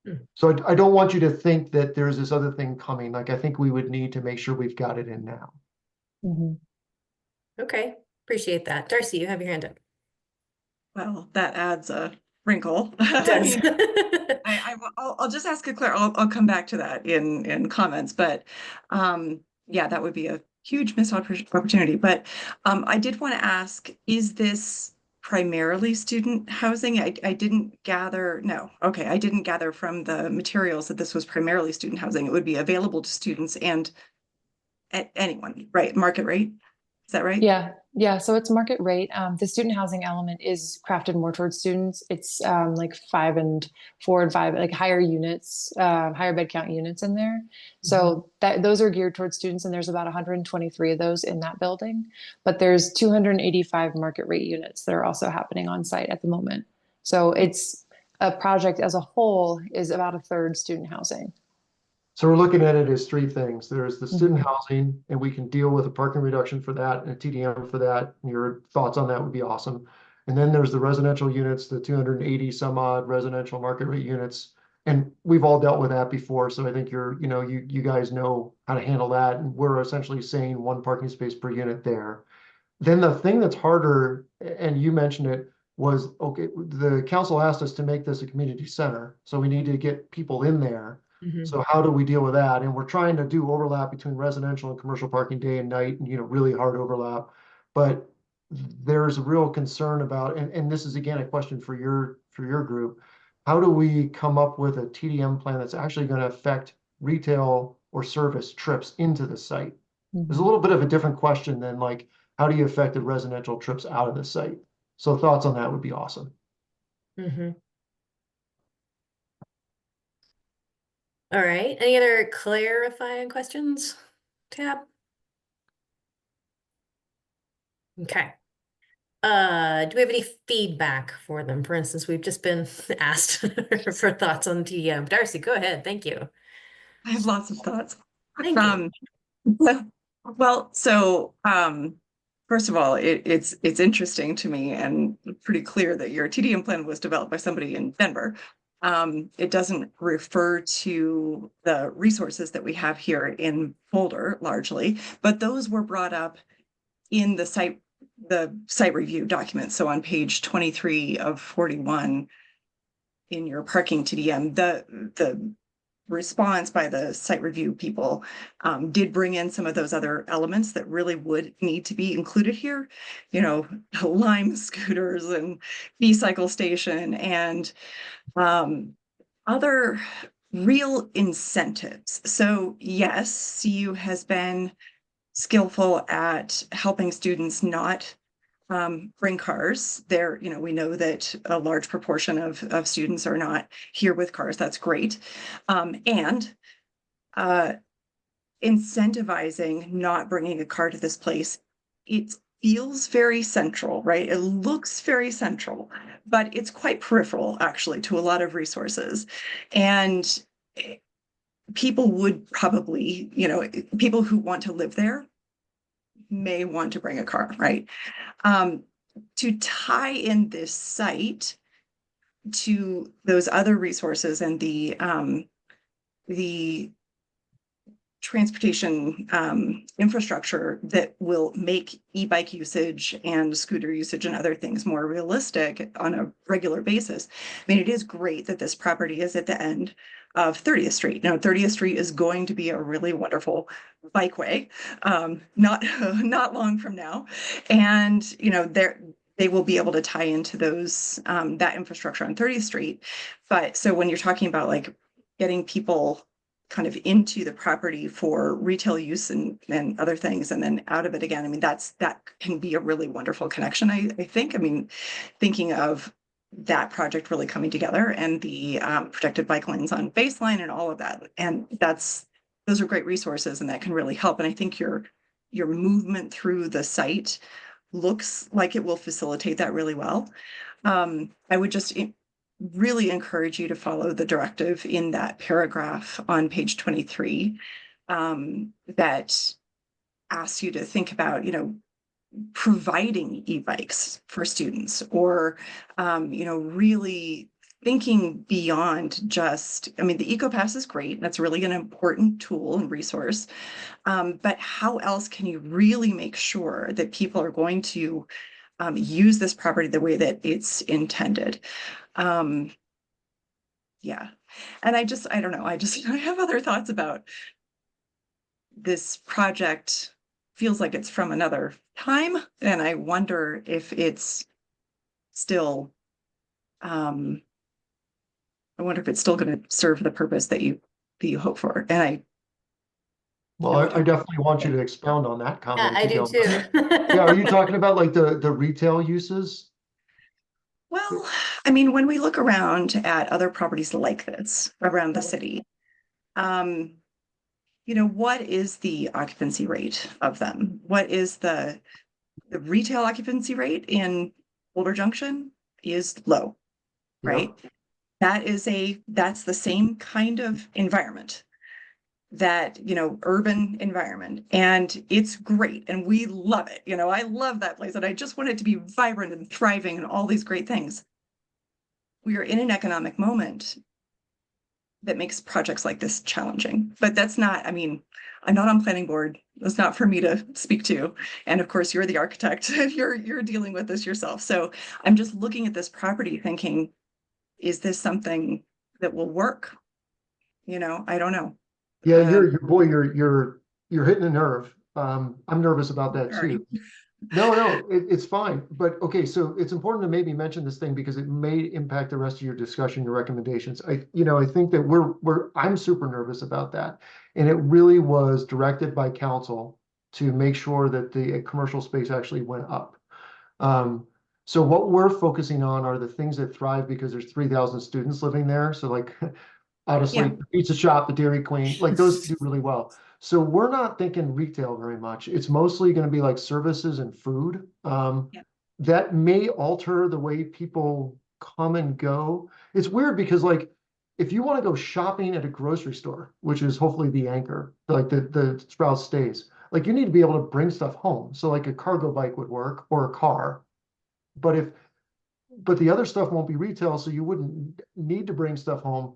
Hmm. So I don't want you to think that there's this other thing coming. Like, I think we would need to make sure we've got it in now. Mhm. Okay, appreciate that. Darcy, you have your hand up. Well, that adds a wrinkle. It I does. mean, I'll just ask a clear, I'll come back to that in comments, but yeah, that would be a huge missed opportunity. But I did want to ask, is this primarily student housing? I didn't gather, no, okay, I didn't gather from the materials that this was primarily student housing. It would be available to students and anyone, right? Market rate? Is that right? Yeah. So it's market rate. The student housing element is crafted more towards students. It's like 5 and 4 and 5, like higher units, higher bed count units in there. So those are geared towards students, and there's about 123 of those in that building. But there's 285 market rate units that are also happening on site at the moment. So it's a project as a whole is about a third student housing. So we're looking at it as three things. There's the student housing, and we can deal with a parking reduction for that and a TDM for that. Your thoughts on that would be awesome. And then there's the residential units, the 280 some odd residential market rate units. And we've all dealt with that before. So I think you guys know how to handle that. And we're essentially saying 1 parking space per unit there. Then the thing that's harder, and you mentioned it, was, okay, the council asked us to make this a community center. So we need to get people in there. So how do we deal with that? And we're trying to do overlap between residential and commercial parking day and night, and really hard overlap. But there's a real concern about, and this is again a question for your group. how do we come up with a TDM plan that's actually going to affect retail or service trips into the site? There's a little bit of a different question than like, how do you affect the residential trips out of the site? So thoughts on that would be awesome. Mm-hmm. All right, any other clarifying questions, Tab? Okay. Do we have any feedback for them? For instance, we've just been asked for thoughts on TDM. Darcy, go ahead. Thank you. I have lots of thoughts. Thank you. First of all, it's interesting to me and pretty clear that your TDM plan was developed by somebody in Denver. It doesn't refer to the resources that we have here in Boulder largely, but those were brought up in the site review document. So on page 23 of 41 in your parking TDM, the response by the site review people did bring in some of those other elements that really would need to be included here, you know, Lime scooters and B-cycle station and other real incentives. So yes, CU has been skillful at helping students not bring cars there. You know, we know that a large proportion of students are not here with cars. That's great. And incentivizing not bringing a car to this place, it feels very central, right? It looks very central, but it's quite peripheral actually to a lot of resources. And people would probably, you know, people who want to live there may want to bring a car, right? To tie in this site to those other resources and the transportation infrastructure that will make e-bike usage and scooter usage and other things more realistic on a regular basis. I mean, it is great that this property is at the end of 30th Street. Now, 30th Street is going to be a really wonderful bikeway, not long from now. And, you know, they will be able to tie into those, that infrastructure on 30th Street. But so when you're talking about like getting people kind of into the property for retail use and other things, and then out of it again, I mean, that can be a really wonderful connection, I think. I mean, thinking of that project really coming together and the protected bike lanes on Baseline and all of that. And those are great resources and that can really help. And I think your movement through the site looks like it will facilitate that really well. I would just really encourage you to follow the directive in that paragraph on page 23 that asks you to think about, you know, providing e-bikes for students or, you know, really thinking beyond just, I mean, the EcoPass is great. That's really an important tool and resource. But how else can you really make sure that people are going to use this property the way that it's intended? Yeah. And I don't know, I have other thoughts about this project. Feels like it's from another time. And I wonder if it's still, I wonder if it's still going to serve the purpose that you hope for. And Well, I definitely want you to expound on that comment. Yeah, I if you do don't too. mind. Yeah, are you talking about like the retail uses? well, I mean, when we look around at other properties like this around the city, you know, what is the occupancy rate of them? What is the retail occupancy rate in Boulder Junction is low, right? That's the same kind of environment, that, you know, urban environment, and it's great and we love it. You know, I love that place and I just want it to be vibrant and thriving and all these great things. We are in an economic moment that makes projects like this challenging, but that's not, I mean, I'm not on planning board. That's not for me to speak to. And of course, you're the architect. You're dealing with this yourself. So I'm just looking at this property thinking, is this something that will work? You know, I don't know. Yeah, you're hitting a nerve. I'm nervous about that Sorry. too. No, it's fine. But okay, so it's important to maybe mention this thing because it may impact the rest of your discussion, your recommendations. I think that I'm super nervous about that. And it really was directed by council to make sure that the commercial space actually went up. So what we're focusing on are the things that thrive because there's 3,000 students living there. So like Out of Yeah. Sleep, the Pizza Shop, the Dairy Queen, like those do really well. So we're not thinking retail very much. It's mostly going to be like services and food. Yeah. That may alter the way people come and go. It's weird because like if you want to go shopping at a grocery store, which is hopefully the anchor, like the Sprouts stays, like you need to be able to bring stuff home. So like a cargo bike would work or a car. But the other stuff won't be retail, so you wouldn't need to bring stuff home.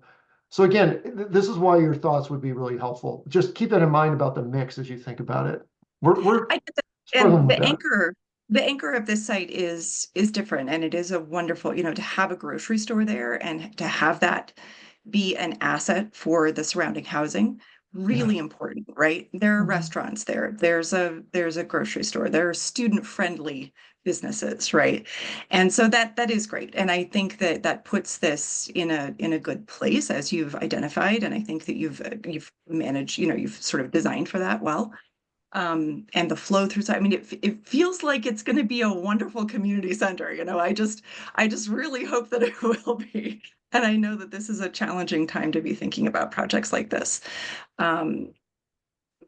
So again, this is why your thoughts would be really helpful. Just keep that in mind about the mix as you think about it. We're I get that. struggling And with the that. anchor of this site is different, and it is a wonderful, to have a grocery store there and to have that be an asset for the surrounding housing, really important, right? There are Mhm. restaurants there. There's a grocery store. There are student-friendly businesses, right? And so that is great. And I think that puts this in a good place as you've identified. And I think that you've managed, you've sort of designed for that well. And the flow through. I mean, it feels like it's going to be a wonderful community center. I just really hope that it will be. And I know that this is a challenging time to be thinking about projects like this.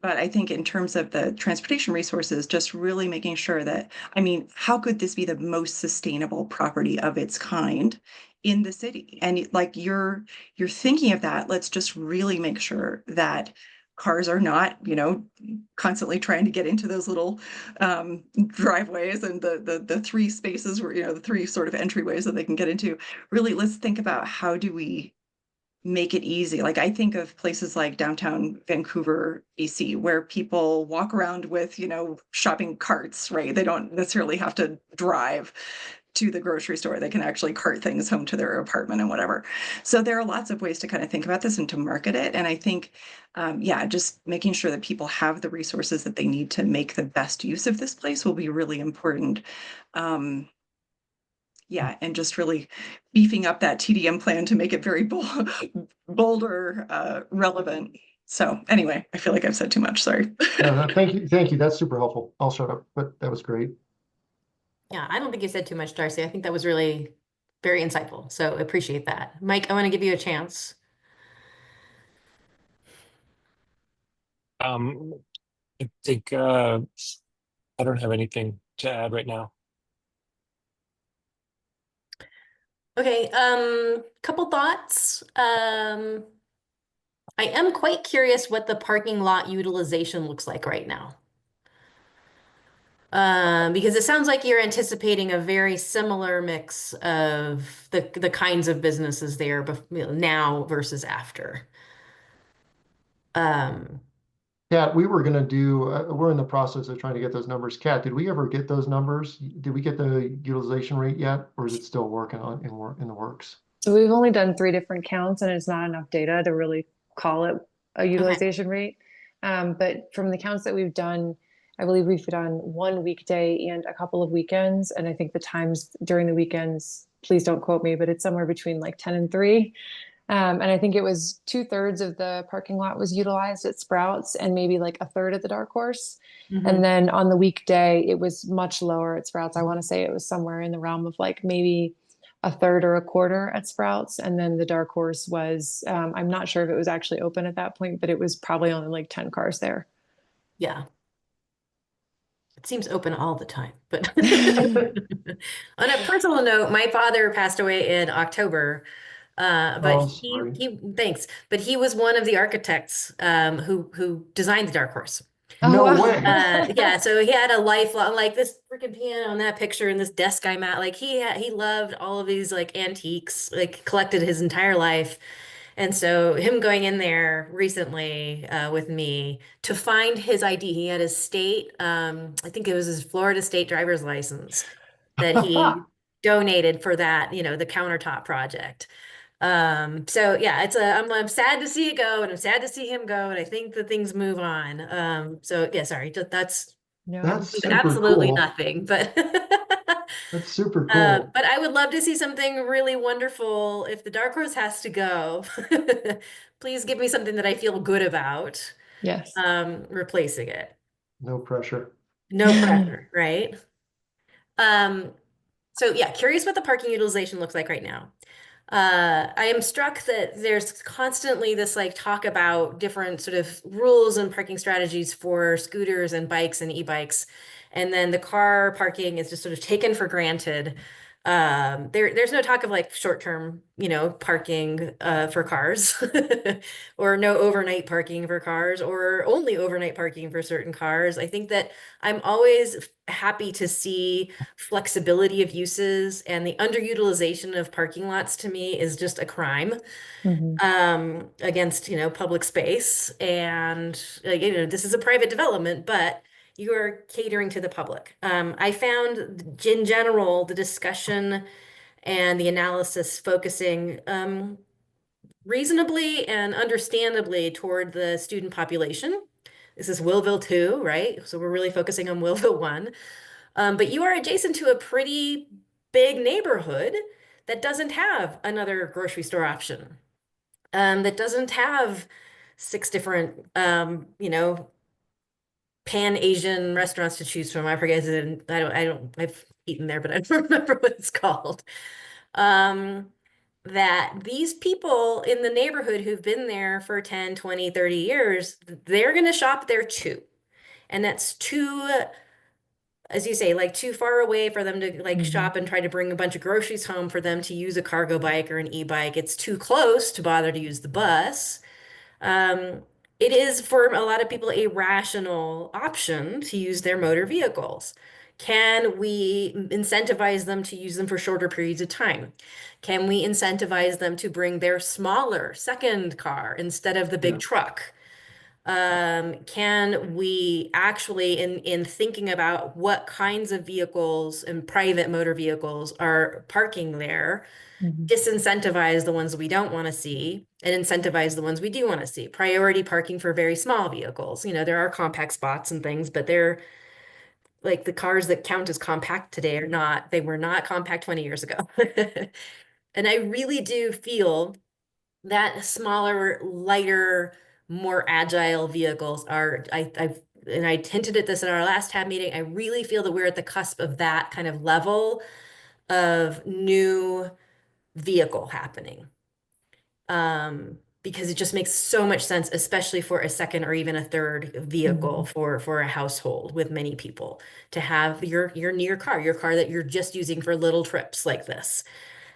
But I think in terms of the transportation resources, just really making sure that, I mean, how could this be the most sustainable property of its kind in the city? And like you're thinking of that, let's just really make sure that cars are not, constantly trying to get into those little driveways and the three spaces where, the three sort of entryways that they can get into. Really, let's think about how do we make it easy. Like I think of places like downtown Vancouver, BC, where people walk around with, shopping carts, right? They don't necessarily have to drive to the grocery store. They can actually cart things home to their apartment and whatever. So there are lots of ways to kind of think about this and to market it. And I think, just making sure that people have the resources that they need to make the best use of this place will be really important. And just really beefing up that TDM plan to make it very bolder, relevant. So anyway, I feel like I've said too much. Sorry. Thank you. That's super helpful. I'll shut up, but that was great. Yeah, I don't think you said too much, Darcy. I think that was really very insightful. So appreciate that. Mike, I want to give you a chance. I think I don't have anything to add right now. Okay, couple thoughts. I am quite curious what the parking lot utilization looks like right now. Because it sounds like you're anticipating a very similar mix of the kinds of businesses there now versus after. Kat, we were gonna do, we're in the process of trying to get those numbers. Kat, did we ever get those numbers? Did we get the utilization rate yet? Or is it still working on in the works? So we've only done 3 different counts and it's not enough data to really call it a utilization rate. But from the counts that we've done, I believe we've done 1 weekday and a couple of weekends. And I think the times during the weekends, please don't quote me, but it's somewhere between like 10 and 3. And I think it was 2/3 of the parking lot was utilized at Sprouts and maybe like a third at the Dark Horse. And then on the weekday, it was much lower at Sprouts. I want to say it was somewhere in the realm of like maybe a third or a quarter at Sprouts. And then the Dark Horse was, I'm not sure if it was actually open at that point, but it was probably only like 10 cars there. Yeah. It seems open all the time, but on a personal note, my father passed away in October. But Oh, he thanks. But he was one of the architects who designed the Dark Horse. No wow. way. Yeah, so he had a lifelong, like this freaking piano in that picture and this desk I'm at, like he loved all of these like antiques, like collected his entire life. And so him going in there recently with me to find his ID, he had his state, I think it was his Florida state driver's license that he donated for that, the countertop project. So yeah, I'm sad to see it go and I'm sad to see him go and I think that things move on. So yeah, sorry, that's No. That's super absolutely cool. nothing, but That's super cool. but I would love to see something really wonderful. If the Dark Horse has to go, please give me something that I feel good about, Yes. replacing it. No pressure. No pressure, right? So yeah, curious what the parking utilization looks like right now. I am struck that there's constantly this like talk about different sort of rules and parking strategies for scooters and bikes and e-bikes. And then the car parking is just sort of taken for granted. There's no talk of like short-term, parking for cars or no overnight parking for cars or only overnight parking for certain cars. I think that I'm always happy to see flexibility of uses, and the underutilization of parking lots to me is just a crime against public space. And this is a private development, but you are catering to the public. I found in general the discussion and the analysis focusing reasonably and understandably toward the student population. This is Willville 2, right? So we're really focusing on Willville 1. But you are adjacent to a pretty big neighborhood that doesn't have another grocery store option, that doesn't have 6 different, Pan-Asian restaurants to choose from. I forget, I've eaten there, but I don't remember what it's called. That these people in the neighborhood who've been there for 10, 20, 30 years, they're going to shop there too. And that's too, as you say, like too far away for them to like shop and try to bring a bunch of groceries home for them to use a cargo bike or an e-bike. It's too close to bother to use the bus. It is for a lot of people a rational option to use their motor vehicles. Can we incentivize them to use them for shorter periods of time? Can we incentivize them to bring their smaller second car instead of the big truck? Can we actually, in thinking about what kinds of vehicles and private motor vehicles are parking there, disincentivize the ones we don't want to see and incentivize the ones we do want to see? Priority parking for very small vehicles. There are compact spots and things, but they're like the cars that count as compact today they were not compact 20 years ago. And I really do feel that smaller, lighter, more agile vehicles are, and I hinted at this at our last tab meeting, I really feel that we're at the cusp of that kind of level of new vehicle happening. Because it just makes so much sense, especially for a second or even a third vehicle for a household with many people, to have your car that you're just using for little trips like this.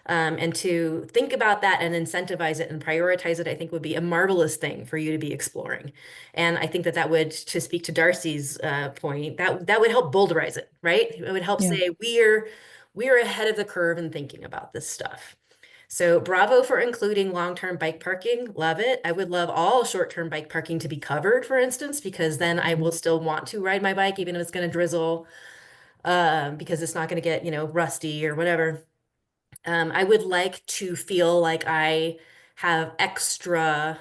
And to think about that and incentivize it and prioritize it, I think would be a marvelous thing for you to be exploring. And I think that would, to speak to Darcy's point, that would help boulderize it, right? It would help say we're ahead of the curve in thinking about this stuff. So bravo for including long-term bike parking. Love it. I would love all short-term bike parking to be covered, for instance, because then I will still want to ride my bike, even if it's going to drizzle, because it's not going to get, rusty or whatever. I would like to feel like I have extra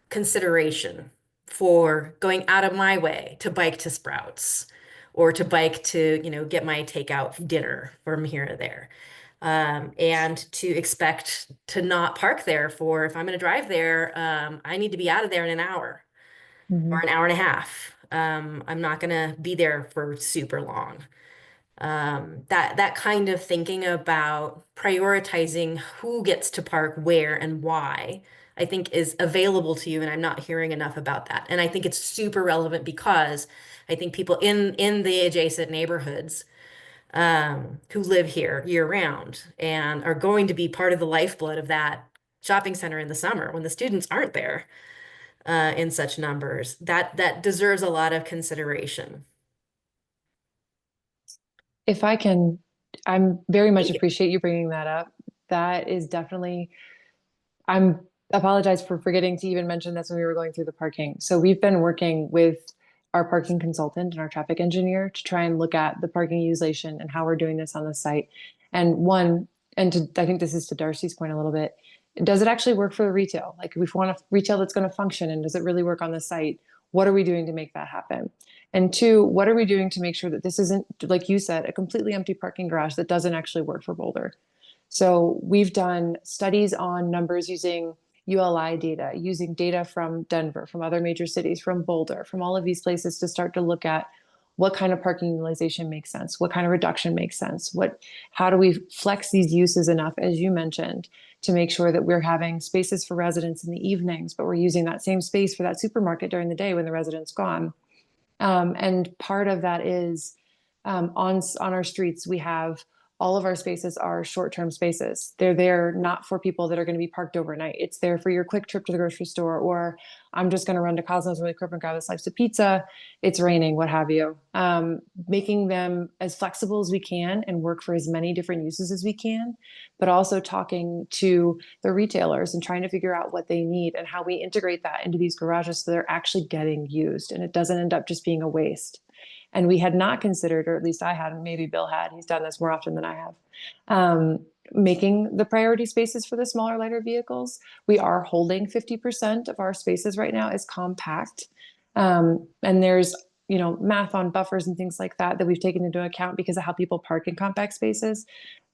consideration for going out of my way to bike to Sprouts or to bike to, get my takeout dinner from here to there. And to expect to not park there for, if I'm going to drive there, I need to be out of there in an hour or an hour and a half. I'm not going to be there for super long. That kind of thinking about prioritizing who gets to park where and why, I think is available to you, and I'm not hearing enough about that. And I think it's super relevant because I think people in the adjacent neighborhoods who live here year round and are going to be part of the lifeblood of that shopping center in the summer when the students aren't there in such numbers, that deserves a lot of consideration. If I can, I'm very much Thank you. appreciate you bringing that up. That is definitely, I'm apologize for forgetting to even mention this when we were going through the parking. So we've been working with our parking consultant and our traffic engineer to try and look at the parking utilization and how we're doing this on the site. And I think this is to Darcy's point a little bit, does it actually work for the retail? Like if we want a retail that's going to function, and does it really work on the site? What are we doing to make that happen? And two, what are we doing to make sure that this isn't, like you said, a completely empty parking garage that doesn't actually work for Boulder? So we've done studies on numbers using ULI data, using data from Denver, from other major cities, from Boulder, from all of these places to start to look at what kind of parking utilization makes sense, what kind of reduction makes sense, how do we flex these uses enough, as you mentioned, to make sure that we're having spaces for residents in the evenings, but we're using that same space for that supermarket during the day when the resident's gone. And part of that is on our streets, we have all of our spaces are short-term spaces. They're there not for people that are going to be parked overnight. It's there for your quick trip to the grocery store, or I'm just going to run to Cosmos really quick and grab a slice of pizza. It's raining, what have you. Making them as flexible as we can and work for as many different uses as we can, but also talking to the retailers and trying to figure out what they need and how we integrate that into these garages so they're actually getting used and it doesn't end up just being a waste. And we had not considered, or at least I hadn't, maybe Bill had, he's done this more often than I have, making the priority spaces for the smaller, lighter vehicles. We are holding 50% of our spaces right now as compact. And there's, math on buffers and things like that we've taken into account because of how people park in compact spaces.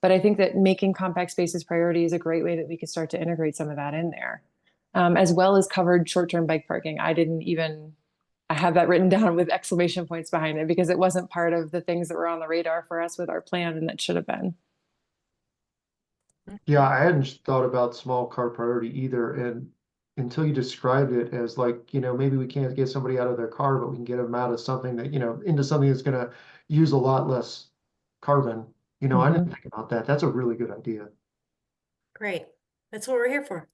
But I think that making compact spaces priority is a great way that we could start to integrate some of that in there, as well as covered short-term bike parking. I have that written down with exclamation points behind it because it wasn't part of the things that were on the radar for us with our plan, and that should have been. Yeah, I hadn't thought about small car priority either. And until you described it as like, maybe we can't get somebody out of their car, but we can get them out of something that, into something that's going to use a lot less carbon. I didn't think about that. That's a really good idea. Great. That's what we're here for.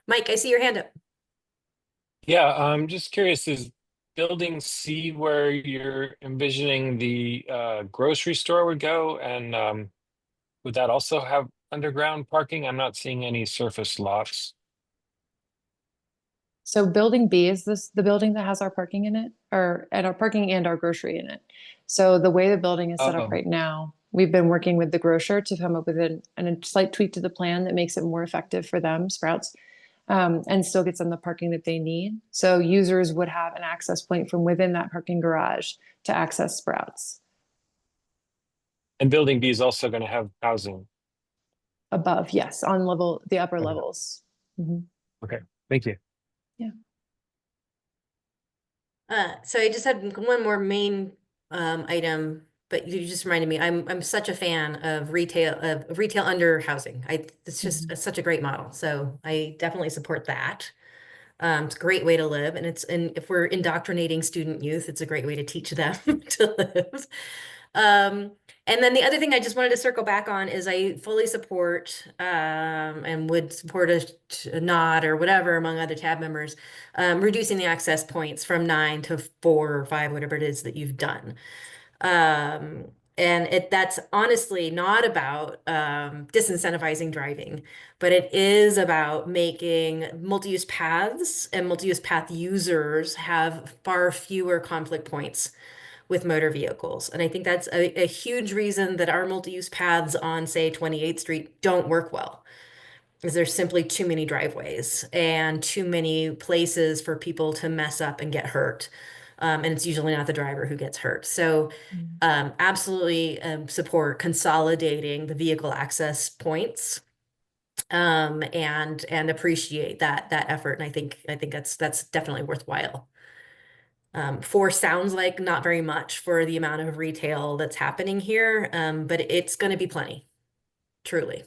Mike, I see your hand up. Yeah, I'm just curious, is building C where you're envisioning the grocery store would go? And would that also have underground parking? I'm not seeing any surface lots. So building B is the building that has our parking in it, and our parking and our grocery in it. So the way the building is set up Oh. right now, we've been working with the grocer to come up with a slight tweak to the plan that makes it more effective for them, Sprouts, and still gets them the parking that they need. So users would have an access point from within that parking garage to access Sprouts. And building B is also going to have housing. Above, yes, on the upper Okay. levels. Mhm. Okay, thank you. So I just had one more main item, but you just reminded me, I'm such a fan of retail under housing. It's just such a great model. So I definitely support that. It's a great way to live, and if we're indoctrinating student youth, it's a great way to teach them to live. And then the other thing I just wanted to circle back on is I fully support and would support a nod or whatever among other tab members, reducing the access points from 9 to 4 or 5, whatever it is that you've done. And that's honestly not about disincentivizing driving, but it is about making multi-use paths and multi-use path users have far fewer conflict points with motor vehicles. And I think that's a huge reason that our multi-use paths on, say, 28th Street don't work well, is there's simply too many driveways and too many places for people to mess up and get hurt. And it's usually not the driver who gets hurt. So absolutely support consolidating the vehicle access points and appreciate that effort. And I think that's definitely worthwhile. 4 sounds like not very much for the amount of retail that's happening here, but it's going to be plenty, truly.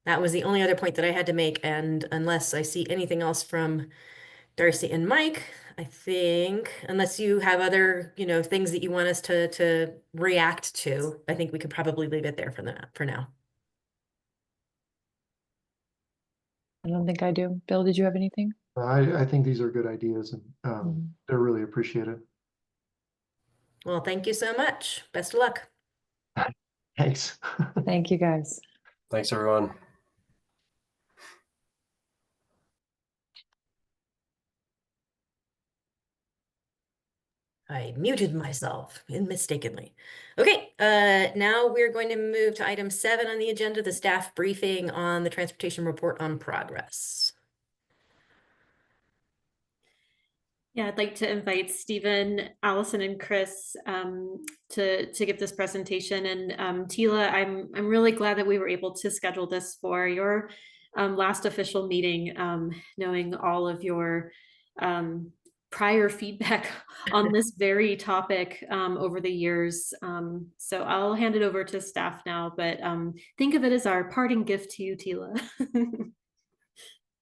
That was the only other point that I had to make, and unless I see anything else from Darcy and Mike, I think, unless you have other, things that you want us to react to, I think we could probably leave it there for now. I don't think I do. Bill, did you have anything? I think these are good ideas, and they're really appreciated. Well, thank you so much. Best of luck. Thanks. Thank you, guys. Thanks, everyone. I muted myself mistakenly. Okay, now we're going to move to item 7 on the agenda, the staff briefing on the transportation report on progress. Yeah, I'd like to invite Stephen, Allison, and Chris to give this presentation. And Tila, I'm really glad that we were able to schedule this for your last official meeting, knowing all of your prior feedback on this very topic over the years. So I'll hand it over to staff now, but think of it as our parting gift to you, Tila.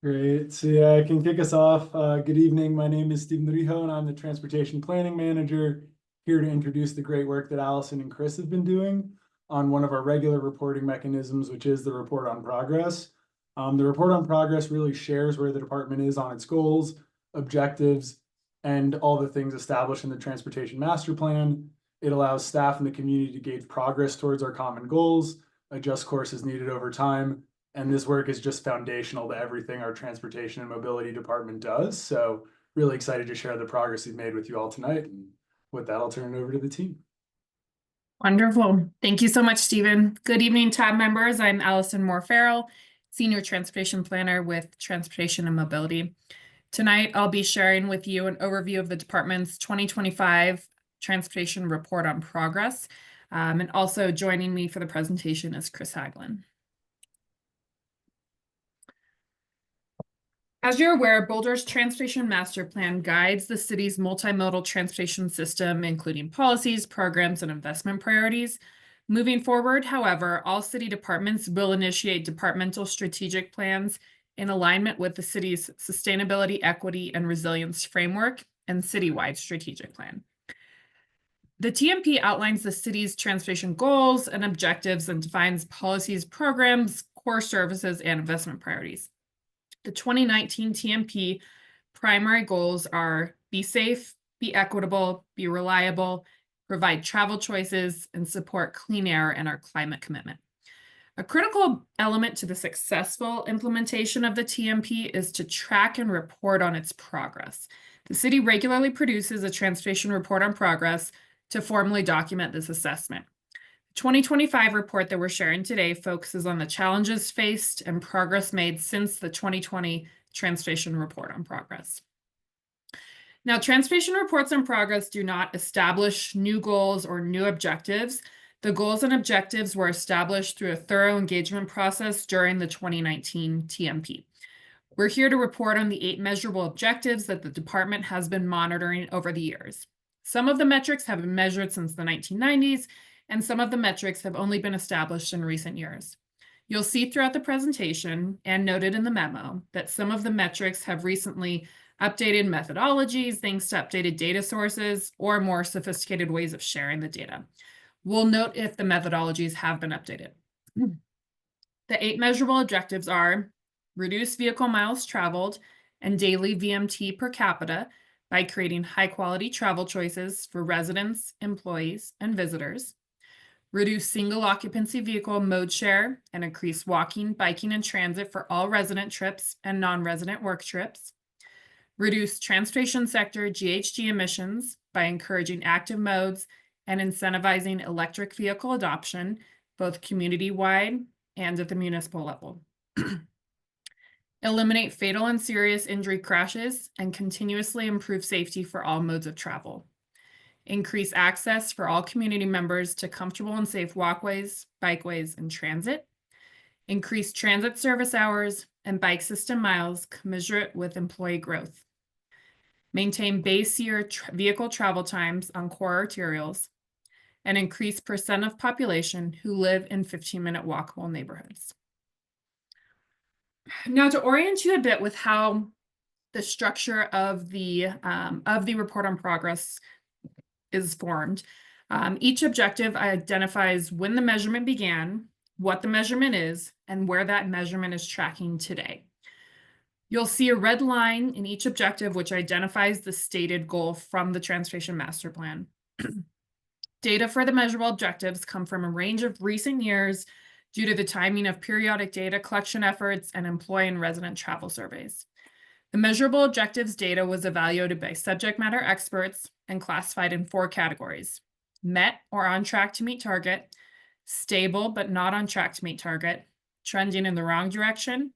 Great. So yeah, I can kick us off. Good evening. My name is Stephen Rijo, and I'm the Transportation Planning Manager, here to introduce the great work that Allison and Chris have been doing on one of our regular reporting mechanisms, which is the Report on Progress. The Report on Progress really shares where the department is on its goals, objectives, and all the things established in the Transportation Master Plan. It allows staff and the community to gauge progress towards our common goals, adjust courses needed over time, and this work is just foundational to everything our transportation and mobility department does. So really excited to share the progress we've made with you all tonight. And with that, I'll turn it over to the team. Wonderful. Thank you so much, Stephen. Good evening, TAB members. I'm Allison Moore-Farrell, Senior Transportation Planner with Transportation and Mobility. Tonight, I'll be sharing with you an overview of the department's 2025 Transportation Report on Progress. And also joining me for the presentation is Chris Haglin. As you're aware, Boulder's Transportation Master Plan guides the city's multimodal transportation system, including policies, programs, and investment priorities. Moving forward, however, all city departments will initiate departmental strategic plans in alignment with the city's sustainability, equity, and resilience framework and citywide strategic plan. The TMP outlines the city's transportation goals and objectives and defines policies, programs, core services, and investment priorities. The 2019 TMP primary goals are be safe, be equitable, be reliable, provide travel choices, and support clean air and our climate commitment. A critical element to the successful implementation of the TMP is to track and report on its progress. The city regularly produces a transportation report on progress to formally document this assessment. 2025 report that we're sharing today focuses on the challenges faced and progress made since the 2020 Transportation Report on Progress. Now, transportation reports on progress do not establish new goals or new objectives. The goals and objectives were established through a thorough engagement process during the 2019 TMP. We're here to report on the 8 measurable objectives that the department has been monitoring over the years. Some of the metrics have been measured since the 1990s, and some of the metrics have only been established in recent years. You'll see throughout the presentation and noted in the memo that some of the metrics have recently updated methodologies thanks to updated data sources or more sophisticated ways of sharing the data. We'll note if the methodologies have been updated. The 8 measurable objectives are reduce vehicle miles traveled and daily VMT per capita by creating high-quality travel choices for residents, employees, and visitors. Reduce single occupancy vehicle mode share and increase walking, biking, and transit for all resident trips and non-resident work trips. Reduce transportation sector GHG emissions by encouraging active modes and incentivizing electric vehicle adoption, both community-wide and at the municipal level. Eliminate fatal and serious injury crashes and continuously improve safety for all modes of travel. Increase access for all community members to comfortable and safe walkways, bikeways, and transit. Increase transit service hours and bike system miles commensurate with employee growth. Maintain base year vehicle travel times on core arterials. And increase percent of population who live in 15-minute walkable neighborhoods. Now, to orient you a bit with how the structure of the report on progress is formed. Each objective identifies when the measurement began, what the measurement is, and where that measurement is tracking today. You'll see a red line in each objective which identifies the stated goal from the Transportation Master Plan. Data for the measurable objectives come from a range of recent years due to the timing of periodic data collection efforts and employee and resident travel surveys. The measurable objectives data was evaluated by subject matter experts and classified in 4 categories: met or on track to meet target, stable but not on track to meet target, trending in the wrong direction,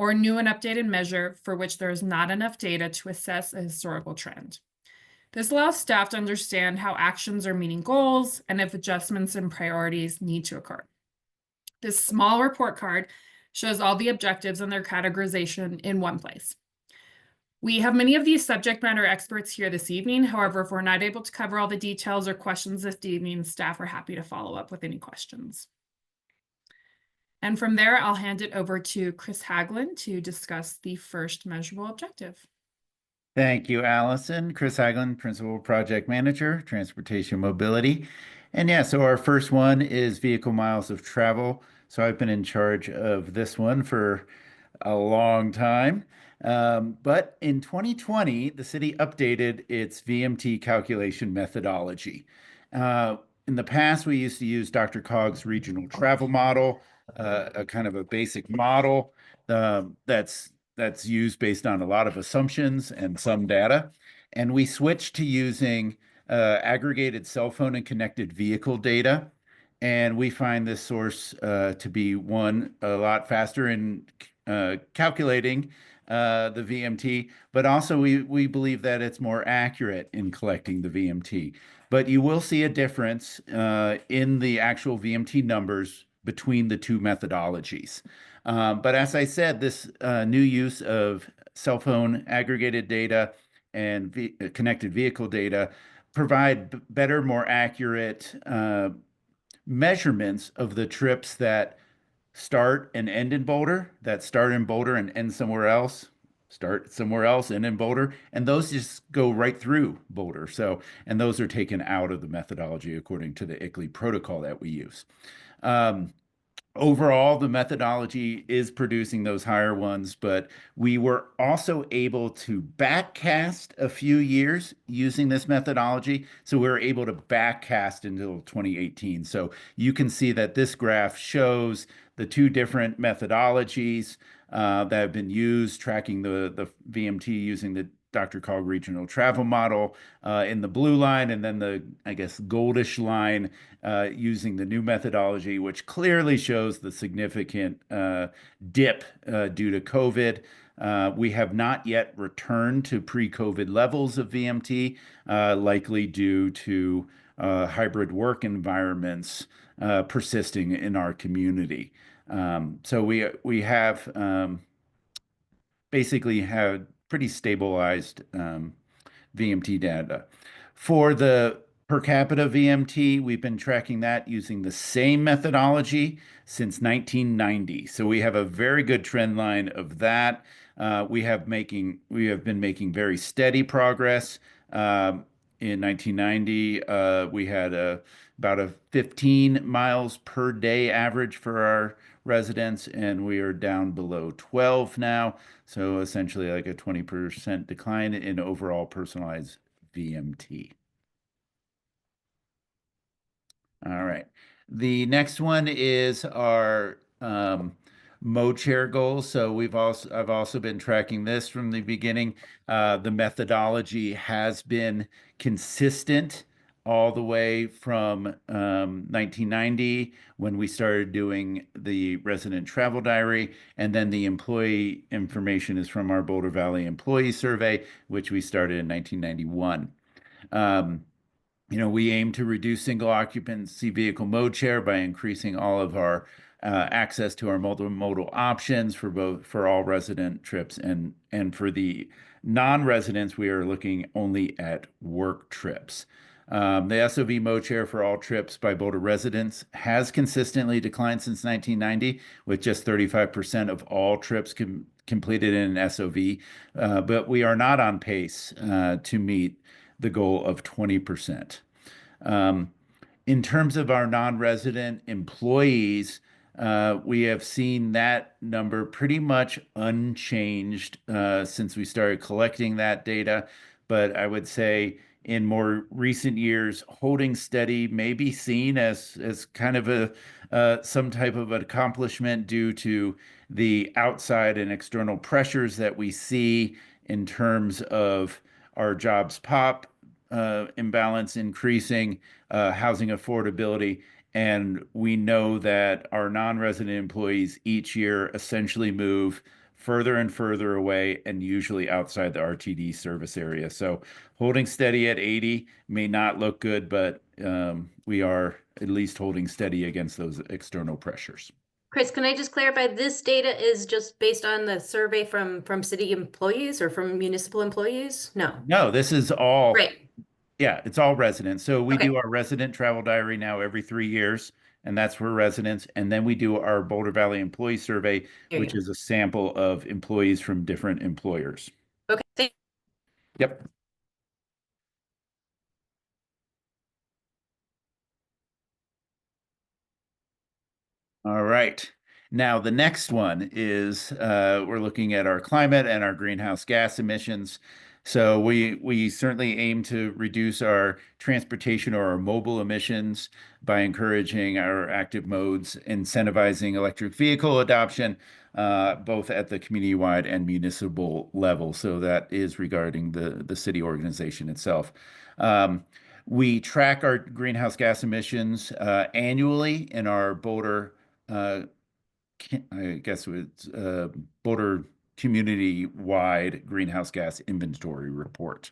or new and updated measure for which there is not enough data to assess a historical trend. This allows staff to understand how actions are meeting goals and if adjustments and priorities need to occur. This small report card shows all the objectives and their categorization in one place. We have many of these subject matter experts here this evening. However, if we're not able to cover all the details or questions this evening, staff are happy to follow up with any questions. And from there, I'll hand it over to Chris Haglund to discuss the first measurable objective. Thank you, Allison. Chris Haglund, Principal Project Manager, Transportation Mobility. And yeah, so our first one is vehicle miles of travel. So I've been in charge of this one for a long time. But in 2020, the city updated its VMT calculation methodology. In the past, we used to use DRCOG's regional travel model, a kind of a basic model that's used based on a lot of assumptions and some data. And we switched to using aggregated cell phone and connected vehicle data. And we find this source to be a lot faster in calculating the VMT, but also we believe that it's more accurate in collecting the VMT. But you will see a difference in the actual VMT numbers between the two methodologies. But as I said, this new use of cell phone aggregated data and connected vehicle data provide better, more accurate measurements of the trips that start and end in Boulder, that start in Boulder and end somewhere else, start somewhere else and in Boulder, and those just go right through Boulder. And those are taken out of the methodology according to the ICLEI protocol that we use. Overall, the methodology is producing those higher ones, but we were also able to backcast a few years using this methodology. So we were able to backcast until 2018. So you can see that this graph shows the two different methodologies that have been used, tracking the VMT using the DRCOG regional travel model in the blue line, and then the, I guess, goldish line using the new methodology, which clearly shows the significant dip due to COVID. We have not yet returned to pre-COVID levels of VMT, likely due to hybrid work environments persisting in our community. So we have basically had pretty stabilized VMT data. For the per capita VMT, we've been tracking that using the same methodology since 1990. So we have a very good trend line of that. We have been making very steady progress. In 1990, we had about a 15 miles per day average for our residents, and we are down below 12 now. So essentially like a 20% decline in overall personalized VMT. All right. The next one is our mode share goals. So I've also been tracking this from the beginning. The methodology has been consistent all the way from 1990 when we started doing the resident travel diary, and then the employee information is from our Boulder Valley Employee Survey, which we started in 1991. We aim to reduce single occupancy vehicle mode share by increasing all of our access to our multimodal options for all resident trips, and for the non-residents, we are looking only at work trips. The SOV mode share for all trips by Boulder residents has consistently declined since 1990, with just 35% of all trips completed in an SOV, but we are not on pace to meet the goal of 20%. In terms of our non-resident employees, we have seen that number pretty much unchanged since we started collecting that data, but I would say in more recent years, holding steady may be seen as kind of some type of an accomplishment due to the outside and external pressures that we see in terms of our jobs pop imbalance increasing, housing affordability, and we know that our non-resident employees each year essentially move further and further away and usually outside the RTD service area. So holding steady at 80 may not look good, but we are at least holding steady against those external pressures. Chris, can I just clarify, this data is just based on the survey from city employees or from municipal employees? No. No, this is all, Right. yeah, it's all residents. So we Okay. do our resident travel diary now every 3 years, and that's for residents. And then we do our Boulder Valley Employee Survey, There you which go. is a sample of employees from different employers. Okay. Yep. All right. Now, the next one is we're looking at our climate and our greenhouse gas emissions. So we certainly aim to reduce our transportation or our mobile emissions by encouraging our active modes, incentivizing electric vehicle adoption, both at the community-wide and municipal level. So that is regarding the city organization itself. We track our greenhouse gas emissions annually in our Boulder I guess it's Boulder community-wide greenhouse gas inventory report.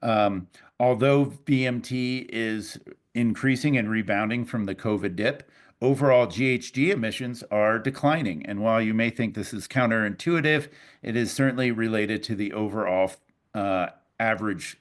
Although VMT is increasing and rebounding from the COVID dip, overall GHG emissions are declining. And while you may think this is counterintuitive, it is certainly related to the overall average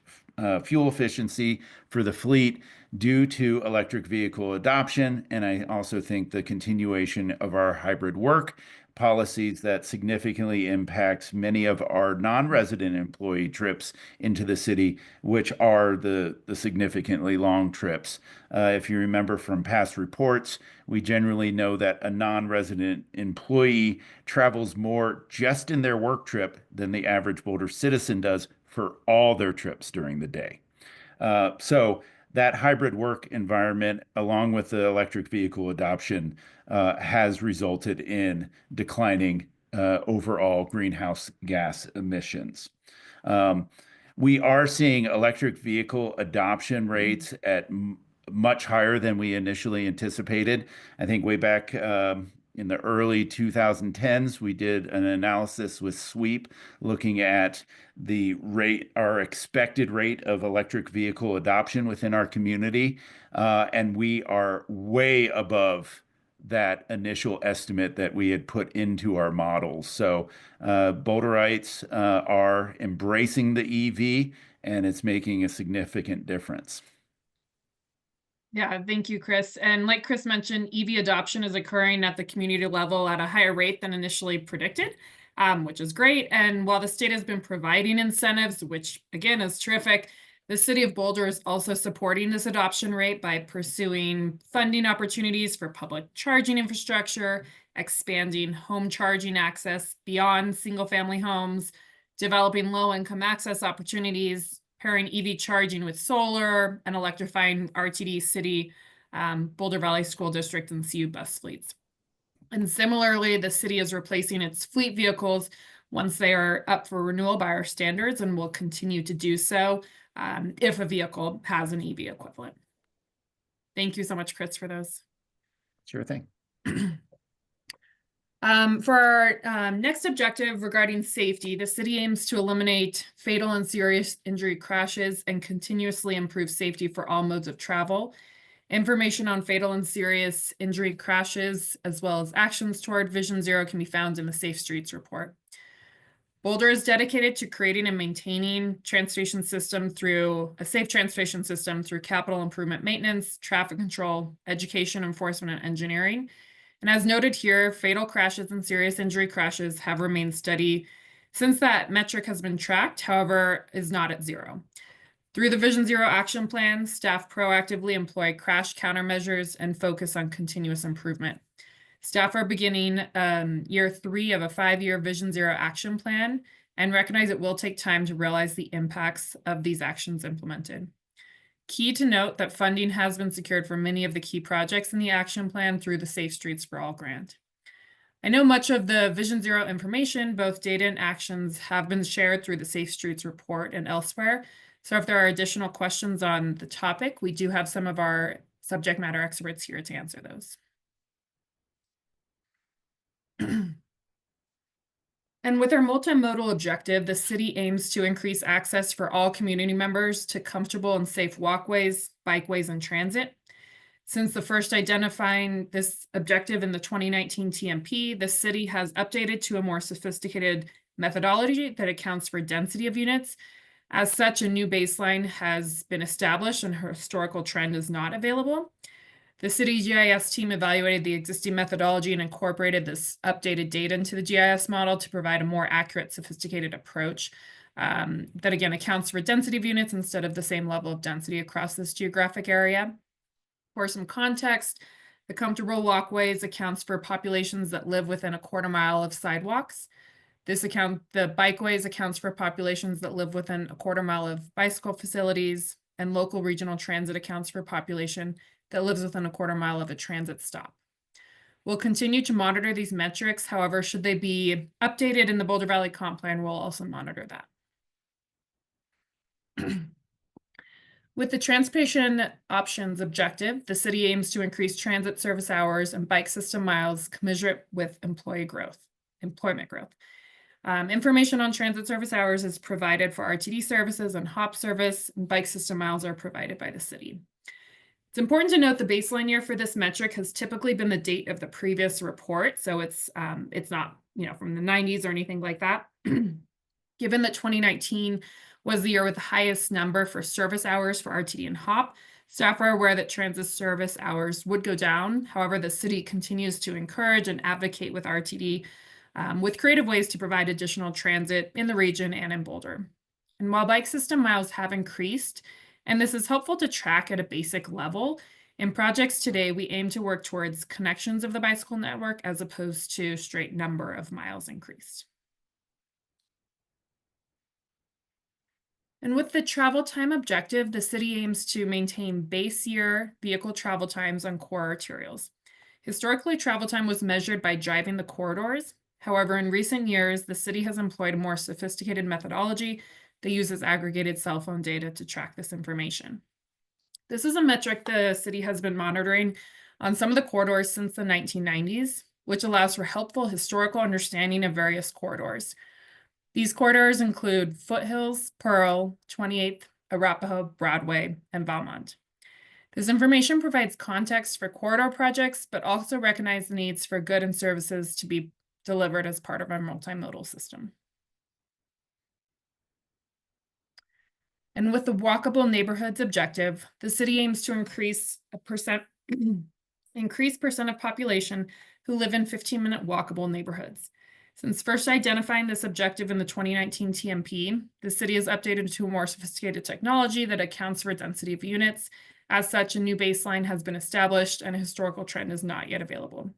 fuel efficiency for the fleet due to electric vehicle adoption. And I also think the continuation of our hybrid work policies that significantly impacts many of our non-resident employee trips into the city, which are the significantly long trips. If you remember from past reports, we generally know that a non-resident employee travels more just in their work trip than the average Boulder citizen does for all their trips during the day. So that hybrid work environment, along with the electric vehicle adoption, has resulted in declining overall greenhouse gas emissions. We are seeing electric vehicle adoption rates at much higher than we initially anticipated. I think way back in the early 2010s, we did an analysis with Sweep looking at the rate, our expected rate of electric vehicle adoption within our community. And we are way above that initial estimate that we had put into our models. So Boulderites are embracing the EV, and it's making a significant difference. Yeah, thank you, Chris. And like Chris mentioned, EV adoption is occurring at the community level at a higher rate than initially predicted, which is great. And while the state has been providing incentives, which again is terrific, the city of Boulder is also supporting this adoption rate by pursuing funding opportunities for public charging infrastructure, expanding home charging access beyond single-family homes, developing low-income access opportunities, pairing EV charging with solar, and electrifying RTD City, Boulder Valley School District, and CU bus fleets. And similarly, the city is replacing its fleet vehicles once they are up for renewal by our standards, and will continue to do so if a vehicle has an EV equivalent. Thank you so much, Chris, for those. Sure thing. For our next objective regarding safety, the city aims to eliminate fatal and serious injury crashes and continuously improve safety for all modes of travel. Information on fatal and serious injury crashes, as well as actions toward Vision Zero, can be found in the Safe Streets report. Boulder is dedicated to creating and maintaining transportation system through a safe transportation system through capital improvement maintenance, traffic control, education, enforcement, and engineering. And as noted here, fatal crashes and serious injury crashes have remained steady since that metric has been tracked, however, is not at zero. Through the Vision Zero action plan, staff proactively employ crash countermeasures and focus on continuous improvement. Staff are beginning year 3 of a 5-year Vision Zero action plan and recognize it will take time to realize the impacts of these actions implemented. Key to note that funding has been secured for many of the key projects in the action plan through the Safe Streets for All grant. I know much of the Vision Zero information, both data and actions, have been shared through the Safe Streets report and elsewhere. So if there are additional questions on the topic, we do have some of our subject matter experts here to answer those. And with our multimodal objective, the city aims to increase access for all community members to comfortable and safe walkways, bikeways, and transit. Since the first identifying this objective in the 2019 TMP, the city has updated to a more sophisticated methodology that accounts for density of units. As such, a new baseline has been established and her historical trend is not available. The city GIS team evaluated the existing methodology and incorporated this updated data into the GIS model to provide a more accurate, sophisticated approach that again accounts for density of units instead of the same level of density across this geographic area. For some context, the comfortable walkways accounts for populations that live within a quarter mile of sidewalks. The bikeways accounts for populations that live within a quarter mile of bicycle facilities, and local regional transit accounts for population that lives within a quarter mile of a transit stop. We'll continue to monitor these metrics. However, should they be updated in the Boulder Valley Comp Plan, we'll also monitor that. With the transportation options objective, the city aims to increase transit service hours and bike system miles commensurate with employment growth. Information on transit service hours is provided for RTD services and HOP service, and bike system miles are provided by the city. It's important to note the baseline year for this metric has typically been the date of the previous report, so it's not from the 90s or anything like that. Given that 2019 was the year with the highest number for service hours for RTD and HOP, staff are aware that transit service hours would go down. However, the city continues to encourage and advocate with RTD with creative ways to provide additional transit in the region and in Boulder. And while bike system miles have increased, and this is helpful to track at a basic level, in projects today, we aim to work towards connections of the bicycle network as opposed to straight number of miles increased. And with the travel time objective, the city aims to maintain base year vehicle travel times on core arterials. Historically, travel time was measured by driving the corridors. However, in recent years, the city has employed a more sophisticated methodology that uses aggregated cell phone data to track this information. This is a metric the city has been monitoring on some of the corridors since the 1990s, which allows for helpful historical understanding of various corridors. These corridors include Foothills, Pearl, 28th, Arapahoe, Broadway, and Valmont. This information provides context for corridor projects, but also recognizes the needs for goods and services to be delivered as part of our multimodal system. And with the walkable neighborhoods objective, the city aims to increase percent of population who live in 15-minute walkable neighborhoods. Since first identifying this objective in the 2019 TMP, the city has updated to a more sophisticated technology that accounts for density of units. As such, a new baseline has been established and a historical trend is not yet available.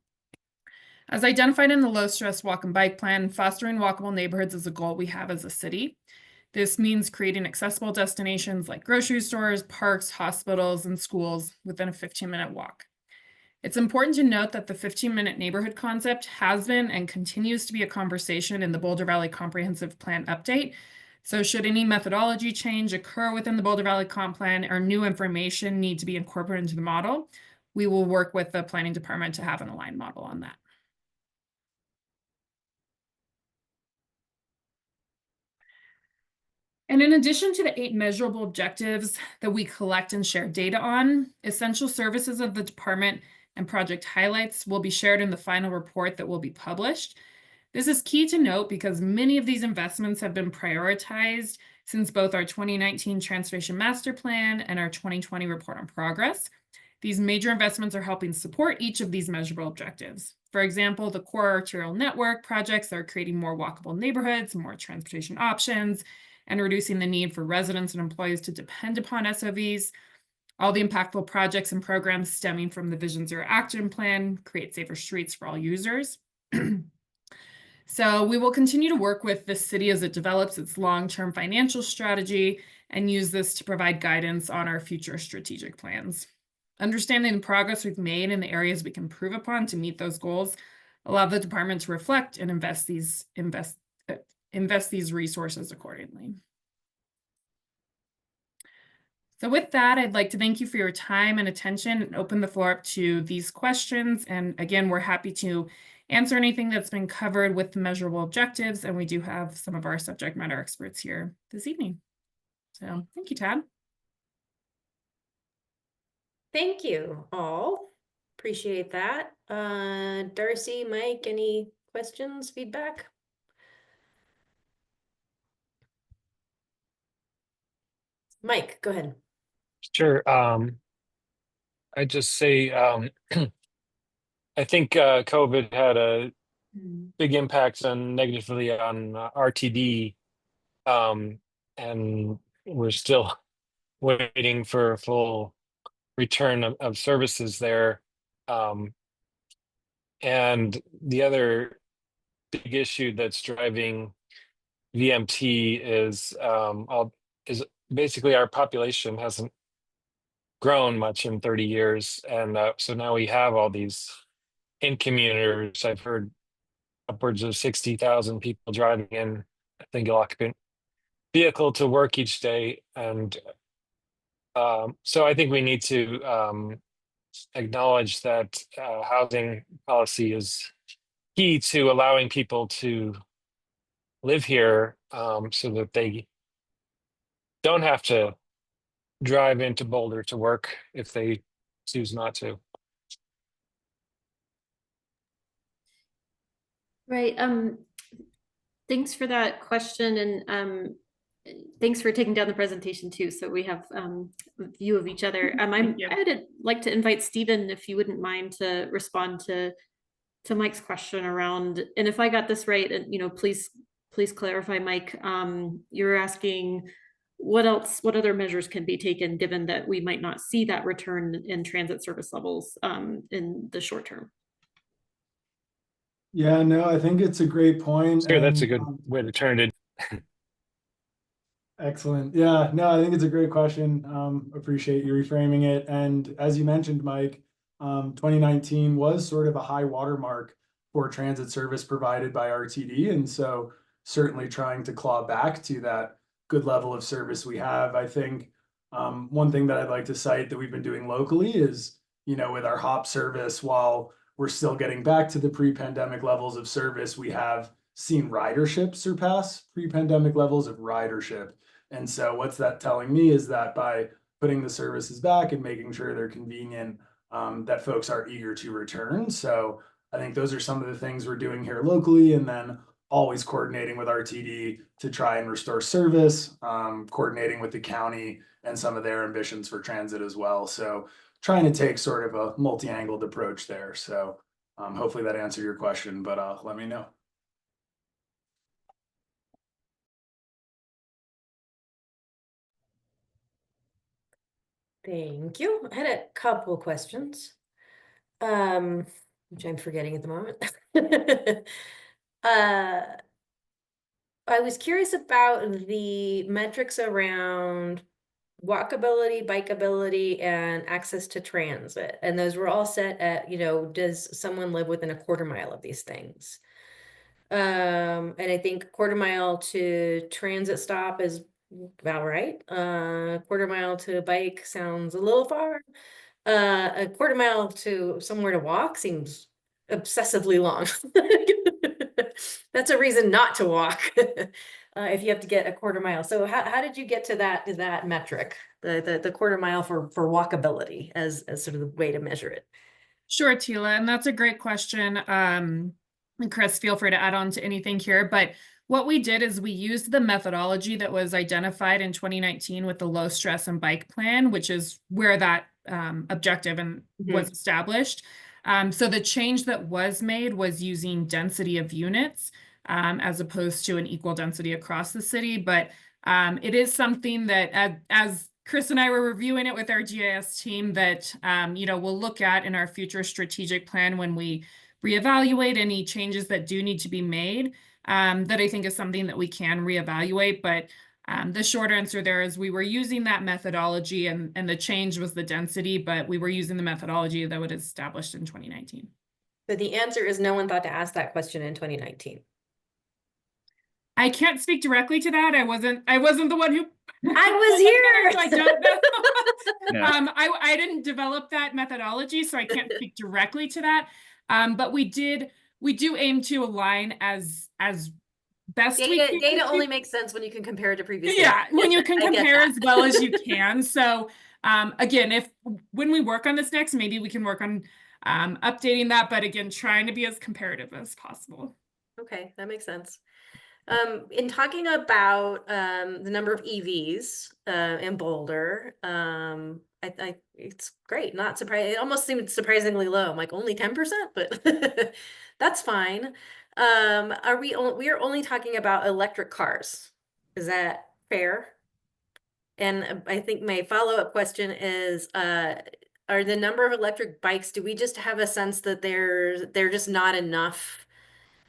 As identified in the low-stress walk and bike plan, fostering walkable neighborhoods is a goal we have as a city. This means creating accessible destinations like grocery stores, parks, hospitals, and schools within a 15-minute walk. It's important to note that the 15-minute neighborhood concept has been and continues to be a conversation in the Boulder Valley Comprehensive Plan update. So should any methodology change occur within the Boulder Valley Comp Plan or new information need to be incorporated into the model, we will work with the planning department to have an aligned model on that. And in addition to the 8 measurable objectives that we collect and share data on, essential services of the department and project highlights will be shared in the final report that will be published. This is key to note because many of these investments have been prioritized since both our 2019 Transportation Master Plan and our 2020 Report on Progress. These major investments are helping support each of these measurable objectives. For example, the core arterial network projects are creating more walkable neighborhoods, more transportation options, and reducing the need for residents and employees to depend upon SOVs. All the impactful projects and programs stemming from the Vision Zero Action Plan create safer streets for all users. So we will continue to work with the city as it develops its long-term financial strategy and use this to provide guidance on our future strategic plans. Understanding the progress we've made in the areas we can improve upon to meet those goals allow the department to reflect and invest these resources accordingly. So with that, I'd like to thank you for your time and attention and open the floor up to these questions. And again, we're happy to answer anything that's been covered with the measurable objectives. And we do have some of our subject matter experts here this evening. So thank you, Tad. Thank you all. Appreciate that. Darcy, Mike, any questions, feedback? Mike, go ahead. Sure. I just say, I think COVID had a big impact negatively on RTD, and we're still waiting for a full return of services there. And the other big issue that's driving VMT is basically our population hasn't grown much in 30 years, and so now we have all these in-commuters. I've heard upwards of 60,000 people driving in a single occupant vehicle to work each day, and so I think we need to acknowledge that housing policy is key to allowing people to live here, so that they don't have to drive into Boulder to work if they choose not to. Right. Thanks for that question, and thanks for taking down the presentation too. So we have a view of each other. I'd like to invite Stephen, if you wouldn't mind, to respond to Mike's question around, and if I got this right, and please clarify, Mike. You're asking what other measures can be taken given that we might not see that return in transit service levels in the short term. Yeah, no, I think it's a great point. Sure, that's a good way to turn it. Excellent. Yeah, no, I think it's a great question. Appreciate you reframing it. And as you mentioned, Mike, 2019 was sort of a high watermark for transit service provided by RTD. And so certainly trying to claw back to that good level of service we have. I think one thing that I'd like to cite that we've been doing locally is, with our HOP service, while we're still getting back to the pre-pandemic levels of service, we have seen ridership surpass pre-pandemic levels of ridership. And so what's that telling me is that by putting the services back and making sure they're convenient, that folks are eager to return. So I think those are some of the things we're doing here locally, and then always coordinating with RTD to try and restore service, coordinating with the county and some of their ambitions for transit as well. So trying to take sort of a multi-angled approach there. So hopefully that answered your question, but let me know. Thank you. I had a couple questions, which I'm forgetting at the moment. I was curious about the metrics around walkability, bikeability, and access to transit. And those were all set at, does someone live within a quarter mile of these things? And I think quarter mile to transit stop is about right. Quarter mile to bike sounds a little far. A quarter mile to somewhere to walk seems obsessively long. That's a reason not to walk if you have to get a quarter mile. So how did you get to that metric, the quarter mile for walkability as sort of the way to measure it? Sure, Tila, and that's a great question. And Chris, feel free to add on to anything here, but what we did is we used the methodology that was identified in 2019 with the low stress and bike plan, which is where that objective was established. So the change that was made was using density of units as opposed to an equal density across the city. But it is something that as Chris and I were reviewing it with our GIS team that, we'll look at in our future strategic plan when we reevaluate any changes that do need to be made, that I think is something that we can reevaluate. But the short answer there is we were using that methodology and the change was the density, but we were using the methodology that was established in 2019. So the answer is no one thought to ask that question in 2019. I can't speak directly to that. I wasn't the one who was here. So I don't know. Yeah. I didn't develop that methodology, so I can't speak directly to that. But we do aim to align as best we can. Data only makes sense when you can compare it to previous data. Yeah, when you can I get compare that. as well as you can. So again, when we work on this next, maybe we can work on updating that, but again, trying to be as comparative as possible. Okay, that makes sense. In talking about the number of EVs in Boulder, I it's great. Not surprising. It almost seemed surprisingly low. I'm like only 10%, but that's fine. We are only talking about electric cars. Is that fair? And I think my follow-up question is, are the number of electric bikes, do we just have a sense that they're just not enough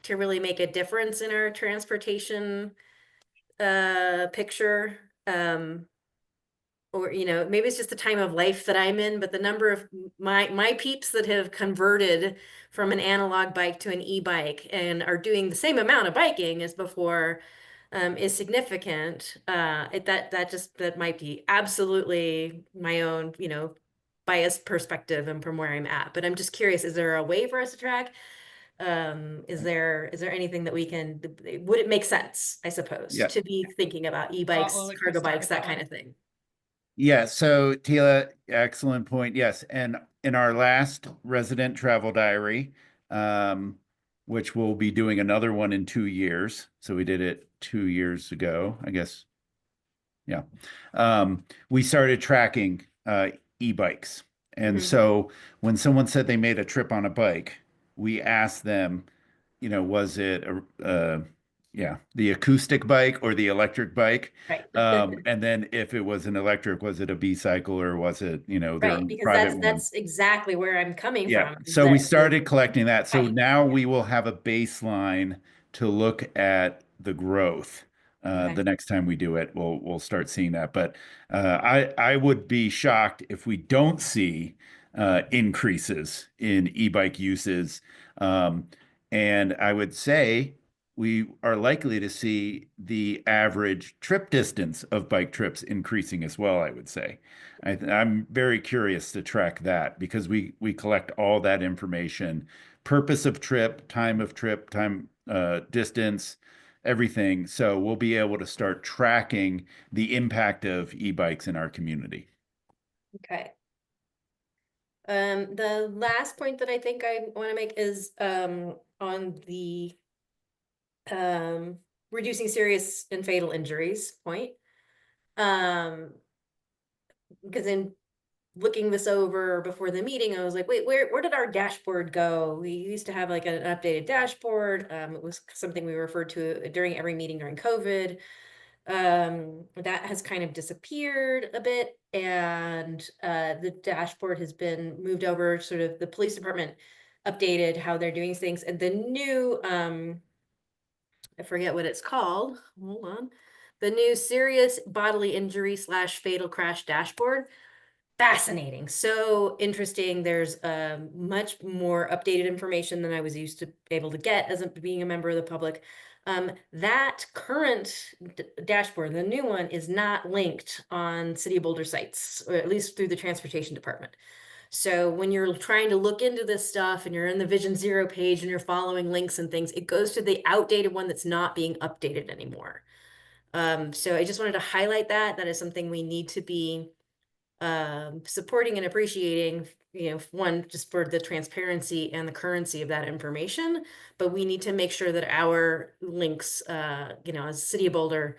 to really make a difference in our transportation picture? Or, you know, maybe it's just the time of life that I'm in, but the number of my peeps that have converted from an analog bike to an e-bike and are doing the same amount of biking as before is significant. That might be absolutely my own, you know, biased perspective and from where I'm at. But I'm just curious, is there a way for us to track? Is there anything that we can, would it make sense, I suppose, Yeah. to be thinking about e-bikes, I'll let cargo Chris talk bikes, that about kind it. of thing? Yeah, so Tila, excellent point. Yes, and in our last resident travel diary, which we'll be doing another one in 2 years. So we did it 2 years ago, I guess. Yeah. We started tracking e-bikes. And so when someone said they made a trip on a bike, we asked them, you know, was it the acoustic bike or the electric bike? Right. And then if it was an electric, was it a B-cycle or was it, you know, their Right, because private one? that's exactly where I'm coming Yeah, from. is so we that- started collecting that. So Right. now we will have a baseline to look at the growth. Okay. The next time we do it, we'll start seeing that. But I would be shocked if we don't see increases in e-bike uses. And I would say we are likely to see the average trip distance of bike trips increasing as well, I would say. I'm very curious to track that because we collect all that information, purpose of trip, time, distance, everything. So we'll be able to start tracking the impact of e-bikes in our community. Okay. The last point that I think I want to make is on the reducing serious and fatal injuries point. Because in looking this over before the meeting, I was like, wait, where did our dashboard go? We used to have like an updated dashboard. It was something we referred to during every meeting during COVID. That has kind of disappeared a bit, and the dashboard has been moved over. Sort of the police department updated how they're doing things, and the new I forget what it's called. Hold on. The new serious bodily injury / fatal crash dashboard. Fascinating. So interesting. There's much more updated information than I was used to able to get as being a member of the public. That current dashboard, the new one, is not linked on City of Boulder sites, or at least through the transportation department. So when you're trying to look into this stuff and you're in the Vision Zero page and you're following links and things, it goes to the outdated one that's not being updated anymore. So I just wanted to highlight that. That is something we need to be supporting and appreciating, you know, one, just for the transparency and the currency of that information, but we need to make sure that our links, you know, as City of Boulder,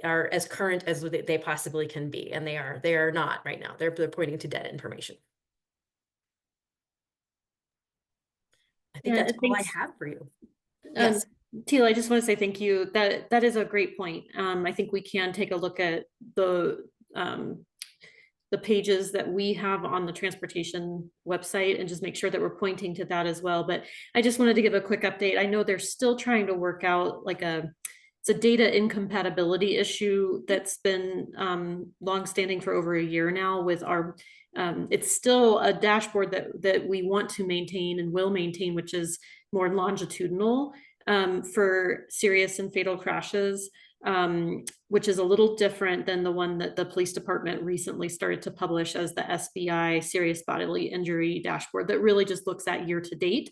are as current as they possibly can be, and they are not right now. They're pointing to dead information. I think that's all I have for you. Yes. Teal, I just want to say thank you. That is a great point. I think we can take a look at the pages that we have on the transportation website and just make sure that we're pointing to that as well. But I just wanted to give a quick update. I know they're still trying to work out like it's a data incompatibility issue that's been longstanding for over a year now with our, it's still a dashboard that we want to maintain and will maintain, which is more longitudinal for serious and fatal crashes. which is a little different than the one that the police department recently started to publish as the SBI Serious Bodily Injury Dashboard that really just looks at year to date.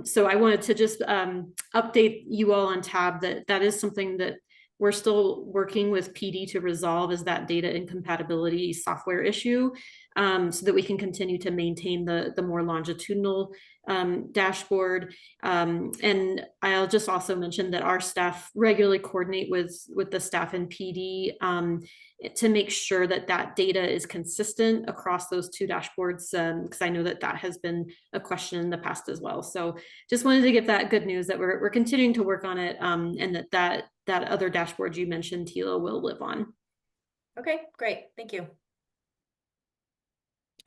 So I wanted to just update you all on tab that is something that we're still working with PD to resolve, is that data incompatibility software issue, so that we can continue to maintain the more longitudinal dashboard. And I'll just also mention that our staff regularly coordinate with the staff in PD to make sure that that data is consistent across those two dashboards, because I know that has been a question in the past as well. So just wanted to give that good news that we're continuing to work on it, and that other dashboard you mentioned, Tila, will live on. Okay, great. Thank you.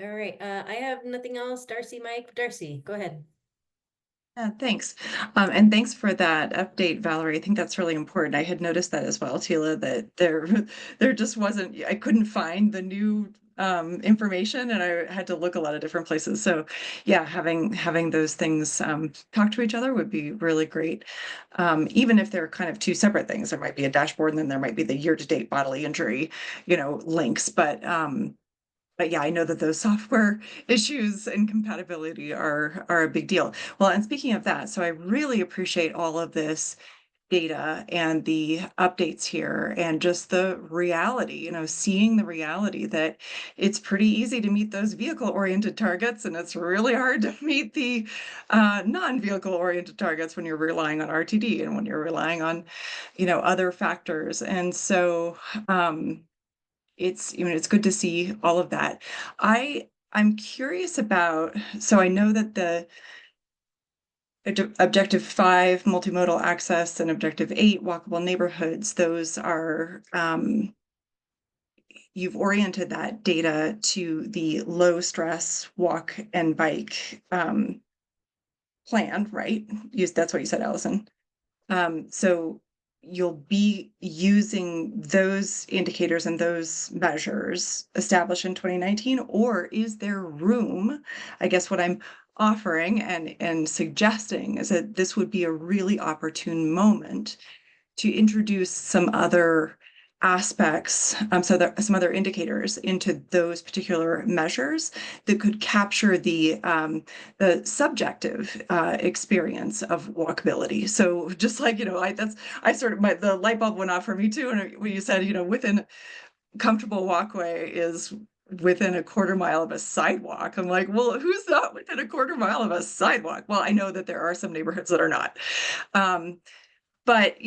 All right, I have nothing else. Darcy, Mike, Darcy, go ahead. Yeah, thanks. And thanks for that update, Valerie. I think that's really important. I had noticed that as well, Tila, that there just wasn't, I couldn't find the new information, and I had to look a lot of different places. So yeah, having those things talk to each other would be really great. Even if they're kind of two separate things, there might be a dashboard and then there might be the year-to-date bodily injury, links. But yeah, I know that those software issues and compatibility are a big deal. Well, and speaking of that, so I really appreciate all of this data and the updates here, and just the reality, seeing the reality that it's pretty easy to meet those vehicle-oriented targets, and it's really hard to meet the non-vehicle-oriented targets when you're relying on RTD and when you're relying on, other factors. And so it's good to see all of that. I'm curious about, so I know that the Objective 5, multimodal access, and Objective 8, walkable neighborhoods, those are, you've oriented that data to the low stress walk and bike plan, right? That's what you said, Allison. So you'll be using those indicators and those measures established in 2019, or is there room? I guess what I'm offering and suggesting is that this would be a really opportune moment to introduce some other aspects, some other indicators into those particular measures that could capture the subjective experience of walkability. So just like, the light bulb went off for me too. And when you said, within comfortable walkway is within a quarter mile of a sidewalk. I'm like, well, who's not within a quarter mile of a sidewalk? Well, I know that there are some neighborhoods that are not. But,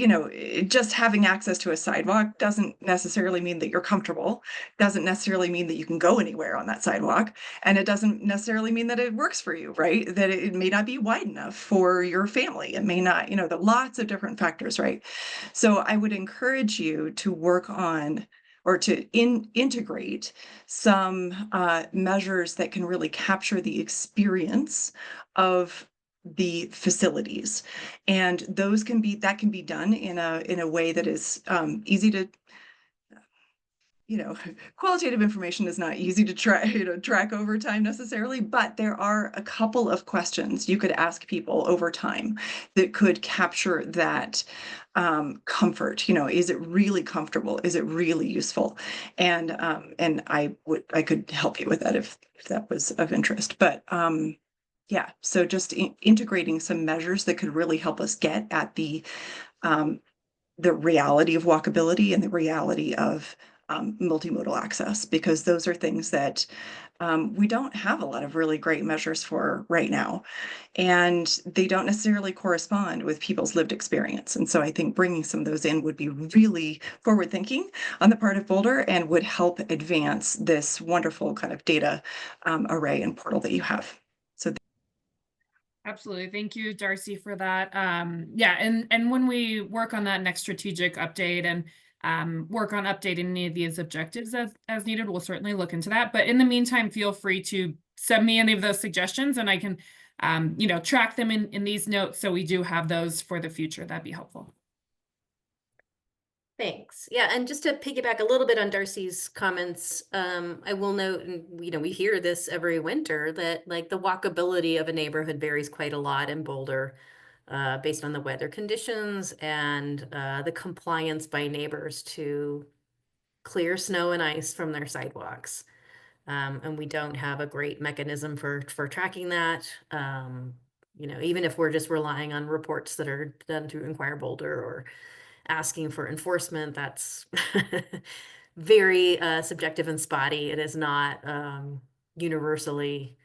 just having access to a sidewalk doesn't necessarily mean that you're comfortable, doesn't necessarily mean that you can go anywhere on that sidewalk. And it doesn't necessarily mean that it works for you, right? That it may not be wide enough for your family. It may not, there are lots of different factors, right? So I would encourage you to work on, or to integrate some measures that can really capture the experience of the facilities, and that can be done in a way that is easy to, qualitative information is not easy to track over time necessarily, but there are a couple of questions you could ask people over time that could capture that comfort. Is it really comfortable? Is it really useful? And I could help you with that if that was of interest. But yeah, so just integrating some measures that could really help us get at the reality of walkability and the reality of multimodal access, because those are things that we don't have a lot of really great measures for right now, and they don't necessarily correspond with people's lived experience. And so I think bringing some of those in would be really forward thinking on the part of Boulder, and would help advance this wonderful kind of data array and portal that you have. So absolutely. Thank you, Darcy, for that. Yeah, and when we work on that next strategic update and work on updating any of these objectives as needed, we'll certainly look into that. But in the meantime, feel free to send me any of those suggestions, and I can track them in these notes, so we do have those for the future. That'd be helpful. Thanks. Yeah, and just to piggyback a little bit on Darcy's comments, I will note, and we hear this every winter, that like the walkability of a neighborhood varies quite a lot in Boulder. based on the weather conditions and the compliance by neighbors to clear snow and ice from their sidewalks. And we don't have a great mechanism for tracking that. You know, even if we're just relying on reports that are done through Inquire Boulder or asking for enforcement, that's very subjective and spotty. It is not universally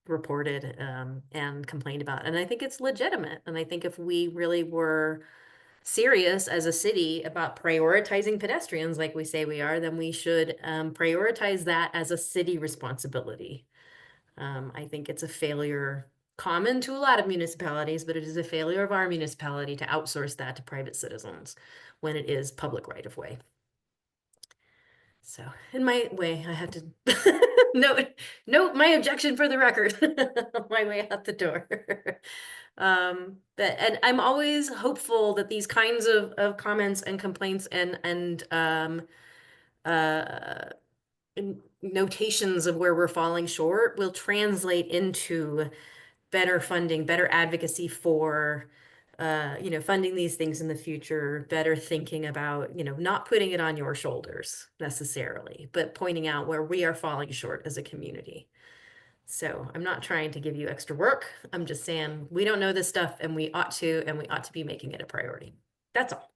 reported and complained about. And I think it's legitimate. And I think if we really were serious as a city about prioritizing pedestrians like we say we are, then we should prioritize that as a city responsibility. I think it's a failure common to a lot of municipalities, but it is a failure of our municipality to outsource that to private citizens when it is public right of way. So in my way, I had to note my objection for the record on my way out the door. And I'm always hopeful that these kinds of comments and complaints and notations of where we're falling short will translate into better funding, better advocacy for you know, funding these things in the future, better thinking about, you know, not putting it on your shoulders necessarily, but pointing out where we are falling short as a community. So I'm not trying to give you extra work. I'm just saying we don't know this stuff and we ought to be making it a priority. That's all.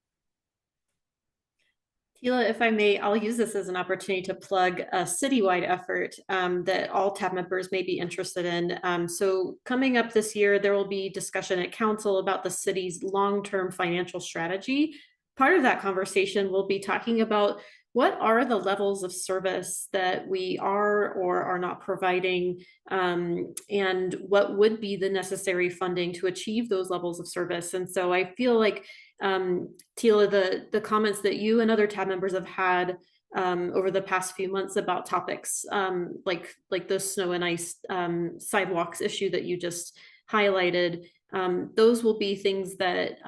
Tila, if I may, I'll use this as an opportunity to plug a citywide effort that all TAB members may be interested in. So coming up this year, there will be discussion at council about the city's long-term financial strategy. Part of that conversation will be talking about what are the levels of service that we are or are not providing, and what would be the necessary funding to achieve those levels of service. And so I feel like Tila, the comments that you and other TAB members have had over the past few months about topics like the snow and ice sidewalks issue that you just highlighted, those will be things that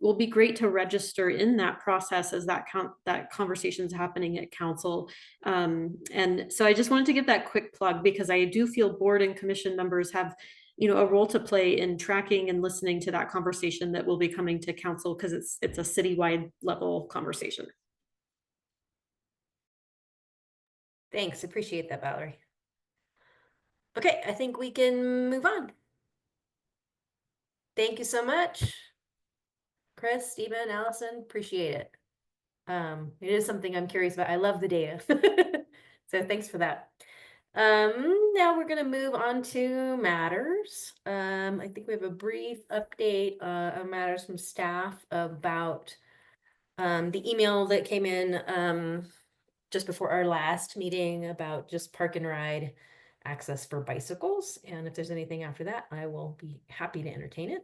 will be great to register in that process as that conversation is happening at council. And so I just wanted to give that quick plug because I do feel board and commission members have, you know, a role to play in tracking and listening to that conversation that will be coming to council because it's a citywide level conversation. Thanks, appreciate that, Valerie. Okay, I think we can move on. Thank you so much, Chris, Stephen, Allison, appreciate it. It is something I'm curious about. I love the data. So thanks for that. Now we're gonna move on to matters. I think we have a brief update on matters from staff about the email that came in just before our last meeting about just park and ride access for bicycles. And if there's anything after that, I will be happy to entertain it.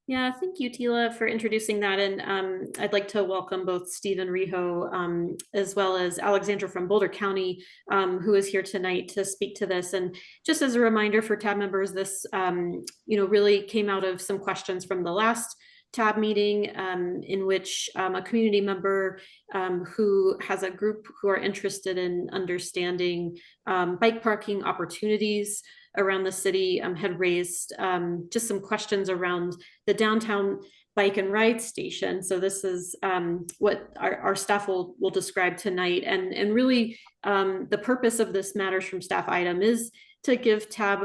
Yeah, thank you, Tila, for introducing that. And I'd like to welcome both Stephen Riho as well as Alexandra from Boulder County, who is here tonight to speak to this. And just as a reminder for TAB members, this you know, really came out of some questions from the last TAB meeting in which a community member who has a group who are interested in understanding bike parking opportunities around the city had raised just some questions around the downtown bike and ride station. So this is what our staff will describe tonight. And really the purpose of this matters from staff item is to give TAB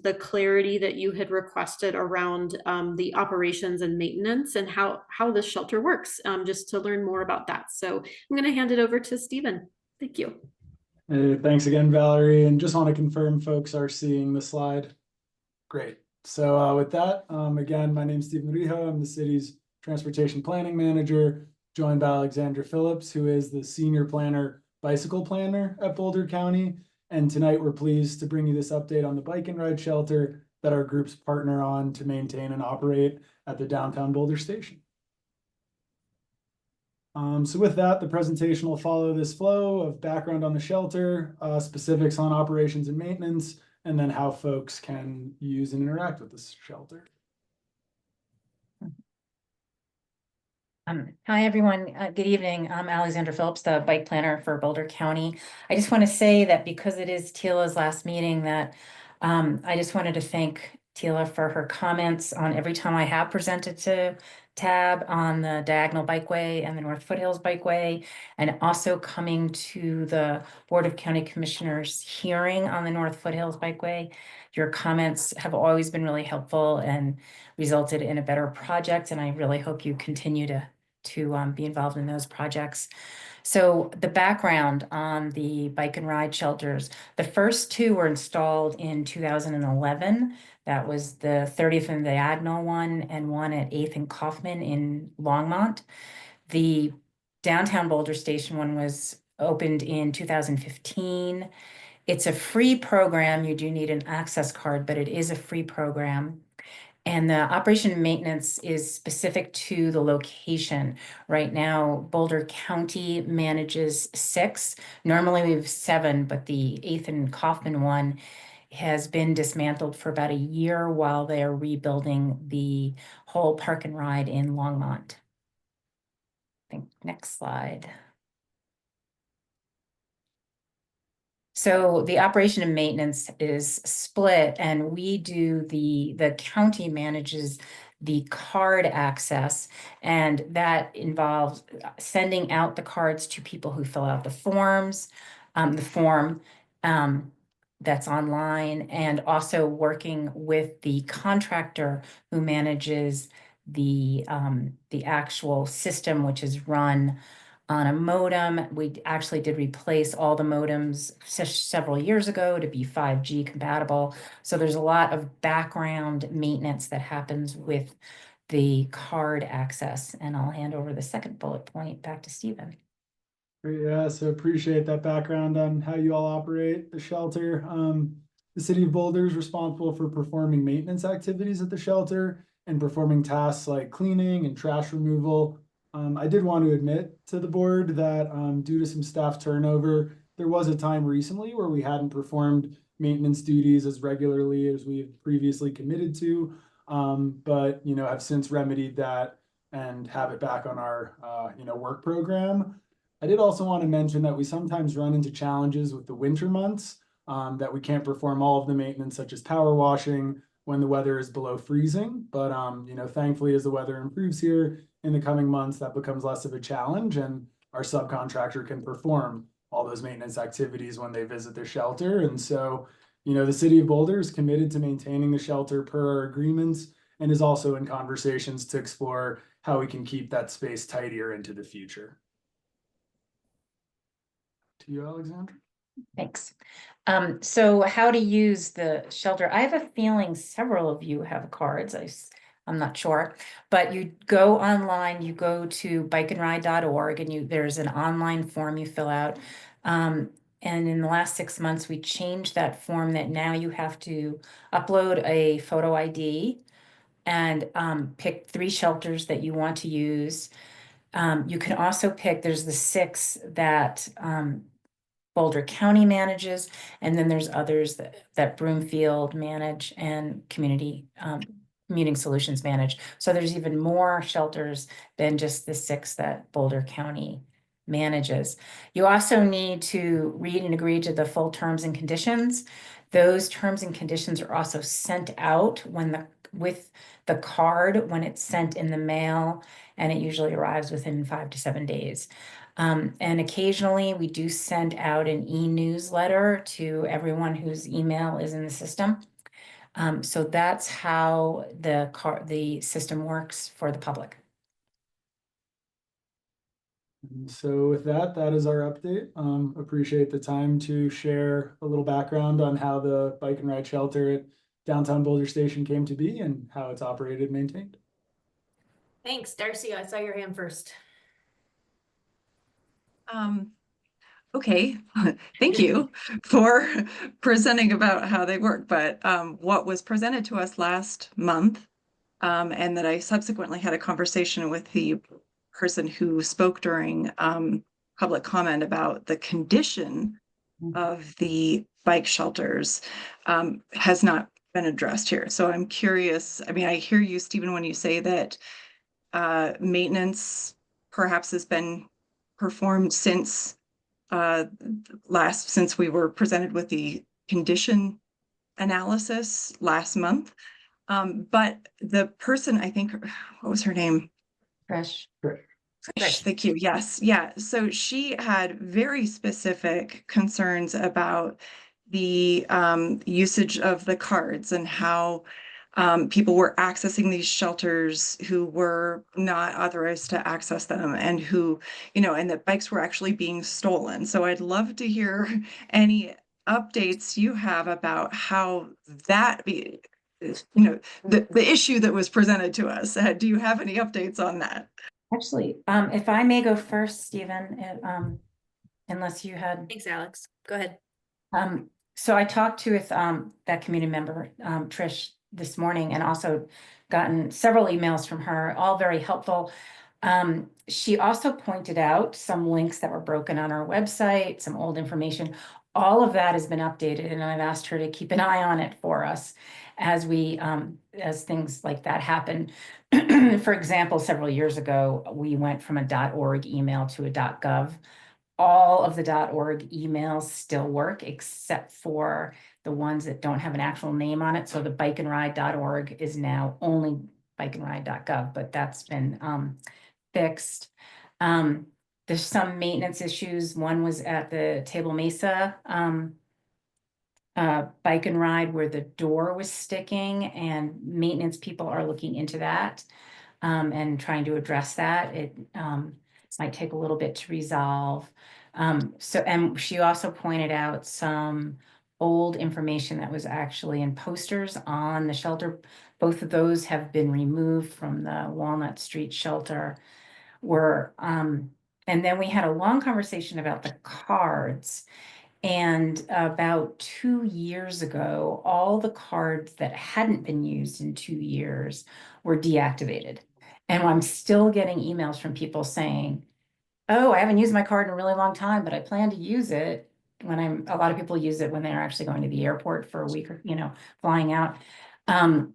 the clarity that you had requested around the operations and maintenance and how this shelter works, just to learn more about that. So I'm going to hand it over to Stephen. Thank you. Hey, thanks again, Valerie. And just want to confirm folks are seeing the slide. Great. So with that, again, my name is Stephen Riho. I'm the city's transportation planning manager, joined by Alexandra Phillips, who is the senior bicycle planner at Boulder County. And tonight we're pleased to bring you this update on the bike and ride shelter that our groups partner on to maintain and operate at the downtown Boulder station. So with that, the presentation will follow this flow of background on the shelter, specifics on operations and maintenance, and then how folks can use and interact with this shelter. Hi, everyone. Good evening. I'm Alexandra Phillips, the bike planner for Boulder County. I just want to say that because it is Tila's last meeting that I just wanted to thank Tila for her comments on every time I have presented to TAB on the Diagonal Bikeway and the North Foothills Bikeway, and also coming to the Board of County Commissioners hearing on the North Foothills Bikeway. Your comments have always been really helpful and resulted in a better project, and I really hope you continue to be involved in those projects. So the background on the bike and ride shelters, the first two were installed in 2011. That was the 30th and Diagonal one, and one at 8th and Kaufman in Longmont. The downtown Boulder Station one was opened in 2015. It's a free program. You do need an access card, but it is a free program. And the operation and maintenance is specific to the location. Right now, Boulder County manages 6. Normally we have 7, but the 8th and Kaufman one has been dismantled for about a year while they are rebuilding the whole park and ride in Longmont. I think next slide. So the operation and maintenance is split, and we do the county manages the card access, and that involves sending out the cards to people who fill out the forms, the form that's online, and also working with the contractor who manages the actual system, which is run on a modem. We actually did replace all the modems several years ago to be 5G compatible. So there's a lot of background maintenance that happens with the card access. And I'll hand over the second bullet point back to Stephen. Great, yeah, so appreciate that background on how you all operate the shelter. The city of Boulder is responsible for performing maintenance activities at the shelter and performing tasks like cleaning and trash removal. I did want to admit to the board that due to some staff turnover, there was a time recently where we hadn't performed maintenance duties as regularly as we had previously committed to, but have since remedied that and have it back on our work program. I did also want to mention that we sometimes run into challenges with the winter months, that we can't perform all of the maintenance, such as power washing, when the weather is below freezing. But thankfully, as the weather improves here in the coming months, that becomes less of a challenge, and our subcontractor can perform all those maintenance activities when they visit the shelter. And so, the city of Boulder is committed to maintaining the shelter per our agreements, and is also in conversations to explore how we can keep that space tidier into the future. To you, Alexandra. Thanks. So how to use the shelter. I have a feeling several of you have cards. I'm not sure, but you go online, you go to bikeandride.org, and there's an online form you fill out. And in the last 6 months, we changed that form that now you have to upload a photo ID and pick 3 shelters that you want to use. You can also pick, there's the 6 that Boulder County manages, and then there's others that Broomfield manage and Community Commuting Solutions manage. So there's even more shelters than just the 6 that Boulder County manages. You also need to read and agree to the full terms and conditions. Those terms and conditions are also sent out with the card when it's sent in the mail, and it usually arrives within 5 to 7 days. And occasionally we do send out an e-newsletter to everyone whose email is in the system. So that's how the system works for the public. And so with that is our update. Appreciate the time to share a little background on how the bike and ride shelter at downtown Boulder Station came to be and how it's operated and maintained. Thanks, Darcy. I saw your hand first. Okay, thank you for presenting about how they work. But what was presented to us last month, and that I subsequently had a conversation with the person who spoke during public comment about the condition of the bike shelters, has not been addressed here. So I'm curious. I mean, I hear you, Stephen, when you say that maintenance perhaps has been performed since since we were presented with the condition analysis last month. But the person, I think, what was her name? Trish. Thank you. Yes. Yeah. So she had very specific concerns about the usage of the cards and how people were accessing these shelters who were not authorized to access them, and who, and that bikes were actually being stolen. So I'd love to hear any updates you have about how that the issue that was presented to us. Do you have any updates on that? Actually, if I may go first, Stephen, unless you had. Thanks, Alex. Go ahead. So I talked with that community member, Trish, this morning, and also gotten several emails from her, all very helpful. She also pointed out some links that were broken on our website, some old information. All of that has been updated, and I've asked her to keep an eye on it for us as we as things like that happen. For example, several years ago, we went from a .org email to a .gov. All of the .org emails still work, except for the ones that don't have an actual name on it. So the bikeandride.org is now only bikeandride.gov, but that's been fixed. There's some maintenance issues. One was at the Table Mesa Bike and Ride, where the door was sticking, and maintenance people are looking into that and trying to address that. It might take a little bit to resolve. And she also pointed out some old information that was actually in posters on the shelter. Both of those have been removed from the Walnut Street shelter. And then we had a long conversation about the cards. And about 2 years ago, all the cards that hadn't been used in 2 years were deactivated. And I'm still getting emails from people saying, oh, I haven't used my card in a really long time, but I plan to use it when a lot of people use it when they're actually going to the airport for a week or, flying out.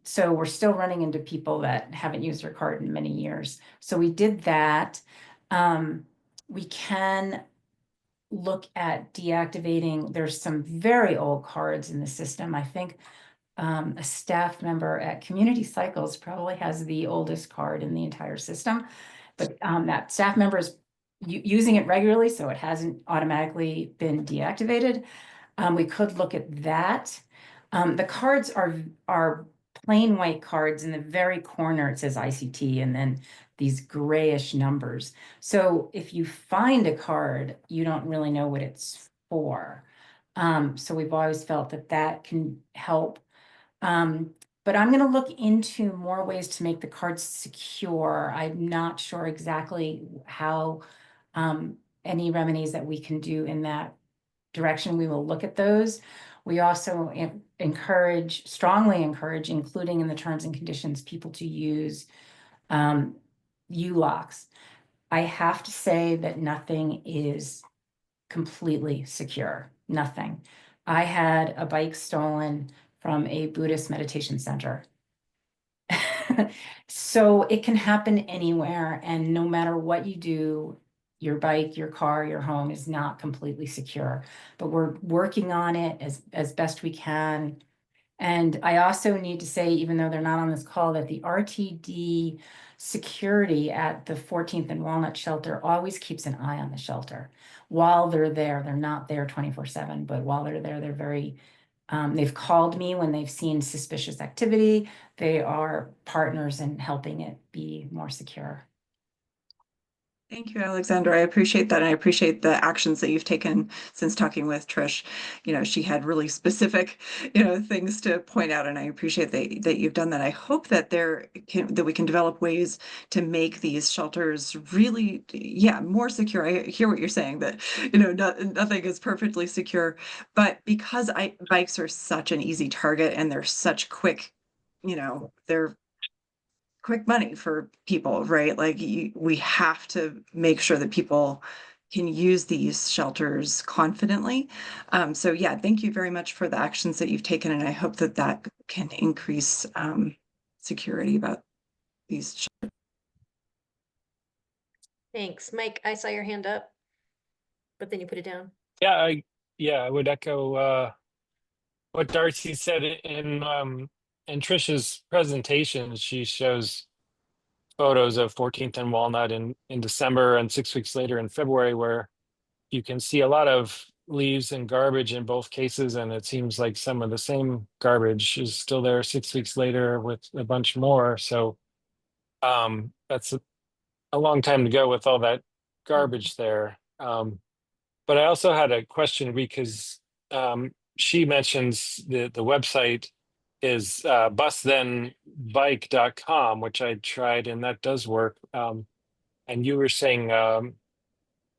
So we're still running into people that haven't used their card in many years. So we did that. We can look at deactivating. There's some very old cards in the system. I think a staff member at Community Cycles probably has the oldest card in the entire system, but that staff member is using it regularly, so it hasn't automatically been deactivated. We could look at that. The cards are plain white cards. In the very corner it says ICT, and then these grayish numbers. So if you find a card, you don't really know what it's for. So we've always felt that can help. But I'm going to look into more ways to make the cards secure. I'm not sure exactly how any remedies that we can do in that direction. We will look at those. We also strongly encourage, including in the terms and conditions, people to use U-locks. I have to say that nothing is completely secure. Nothing. I had a bike stolen from a Buddhist meditation center. So it can happen anywhere, and no matter what you do, your bike, your car, your home is not completely secure. But we're working on it as best we can. And I also need to say, even though they're not on this call, that the RTD security at the 14th and Walnut shelter always keeps an eye on the shelter. While they're there, they're not there 24/7, but while they're there, they're very, they've called me when they've seen suspicious activity. They are partners in helping it be more secure. Thank you, Alexandra. I appreciate that. And I appreciate the actions that you've taken since talking with Trish. She had really specific, things to point out, and I appreciate that you've done that. I hope that that we can develop ways to make these shelters really, more secure. I hear what you're saying, that, nothing is perfectly secure, but because bikes are such an easy target, and they're such quick, they're quick money for people, right? Like we have to make sure that people can use these shelters confidently. So yeah, thank you very much for the actions that you've taken, and I hope that can increase security about these shelters. Thanks. Mike, I saw your hand up, but then you put it down. Yeah, I would echo what Darcy said in in Trisha's presentation, she shows photos of 14th and Walnut in December and 6 weeks later in February, where you can see a lot of leaves and garbage in both cases. And it seems like some of the same garbage is still there 6 weeks later with a bunch more. So that's a long time to go with all that garbage there. But I also had a question because she mentions the website is busthenbike.com, which I tried and that does work. And you were saying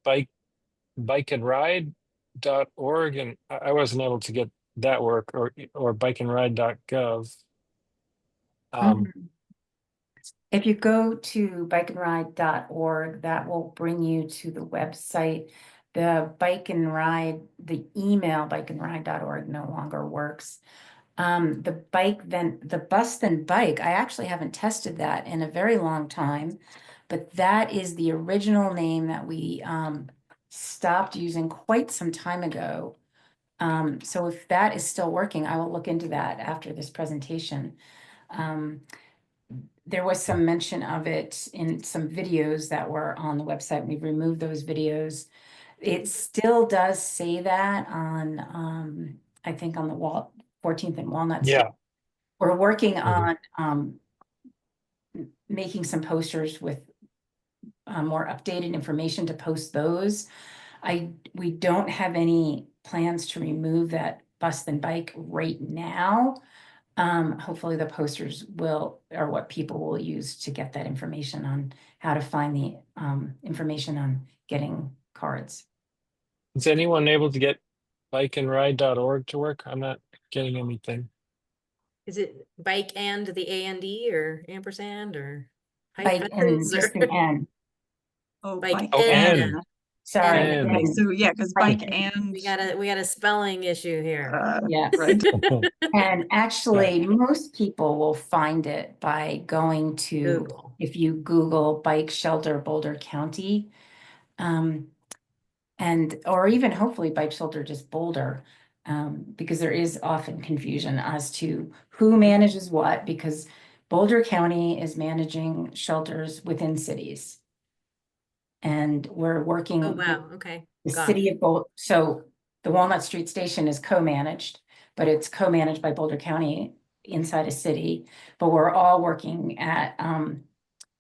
bikeandride.org, and I wasn't able to get that work, or bikeandride.gov. If you go to bikeandride.org, that will bring you to the website. The Bike and Ride, the email bikeandride.org no longer works. The Bus Then Bike, I actually haven't tested that in a very long time, but that is the original name that we stopped using quite some time ago. So if that is still working, I will look into that after this presentation. There was some mention of it in some videos that were on the website. We've removed those videos. It still does say that on, I think on the 14th and Walnut Street. Yeah. We're working on making some posters with more updated information to post those. We don't have any plans to remove that Bus Then Bike right now. Hopefully the posters are what people will use to get that information on how to find the information on getting cards. Is anyone able to get bikeandride.org to work? I'm not getting anything. Is it bike and the A&D or ampersand or Bike and hyphens just or the N. Oh, bike bike and? and. Sorry. And. Okay, so yeah, because bike and We got a spelling issue here. Yes. right. And actually, most people will find it by going to, Google. if you Google bike shelter Boulder County, or even hopefully bike shelter just Boulder, because there is often confusion as to who manages what, because Boulder County is managing shelters within cities. And we're working Oh, with wow. Okay. the Got city it. of Boulder. So the Walnut Street Station is co-managed, but it's co-managed by Boulder County inside a city. But we're all working at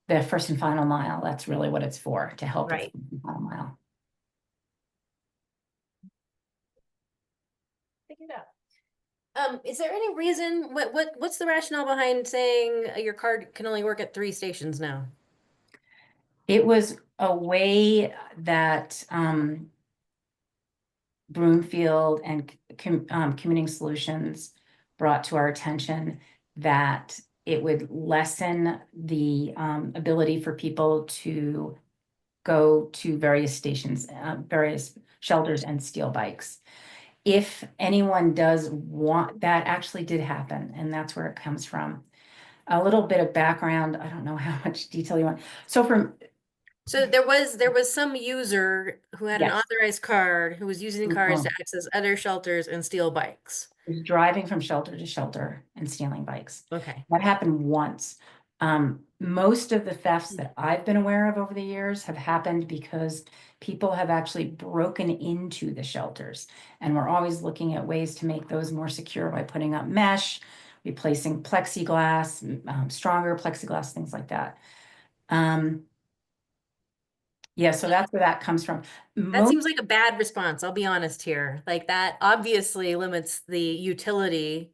the first and final mile. That's really what it's for, to help with Right. the first and final mile. Is there any reason, what's the rationale behind saying your card can only work at 3 stations now? It was a way that Broomfield and Commuting Solutions brought to our attention that it would lessen the ability for people to go to various stations, various shelters and steal bikes. If anyone does want, that actually did happen, and that's where it comes from. A little bit of background, I don't know how much detail you want. So there was some user who had an Yes. authorized card who was using cards to access other shelters and steal bikes. driving from shelter to shelter and stealing bikes. Okay. That happened once. Most of the thefts that I've been aware of over the years have happened because people have actually broken into the shelters. And we're always looking at ways to make those more secure by putting up mesh, replacing plexiglass, stronger plexiglass, things like that. Yeah, so that's where that comes from. That seems like a bad response, I'll be honest here. Like that obviously limits the utility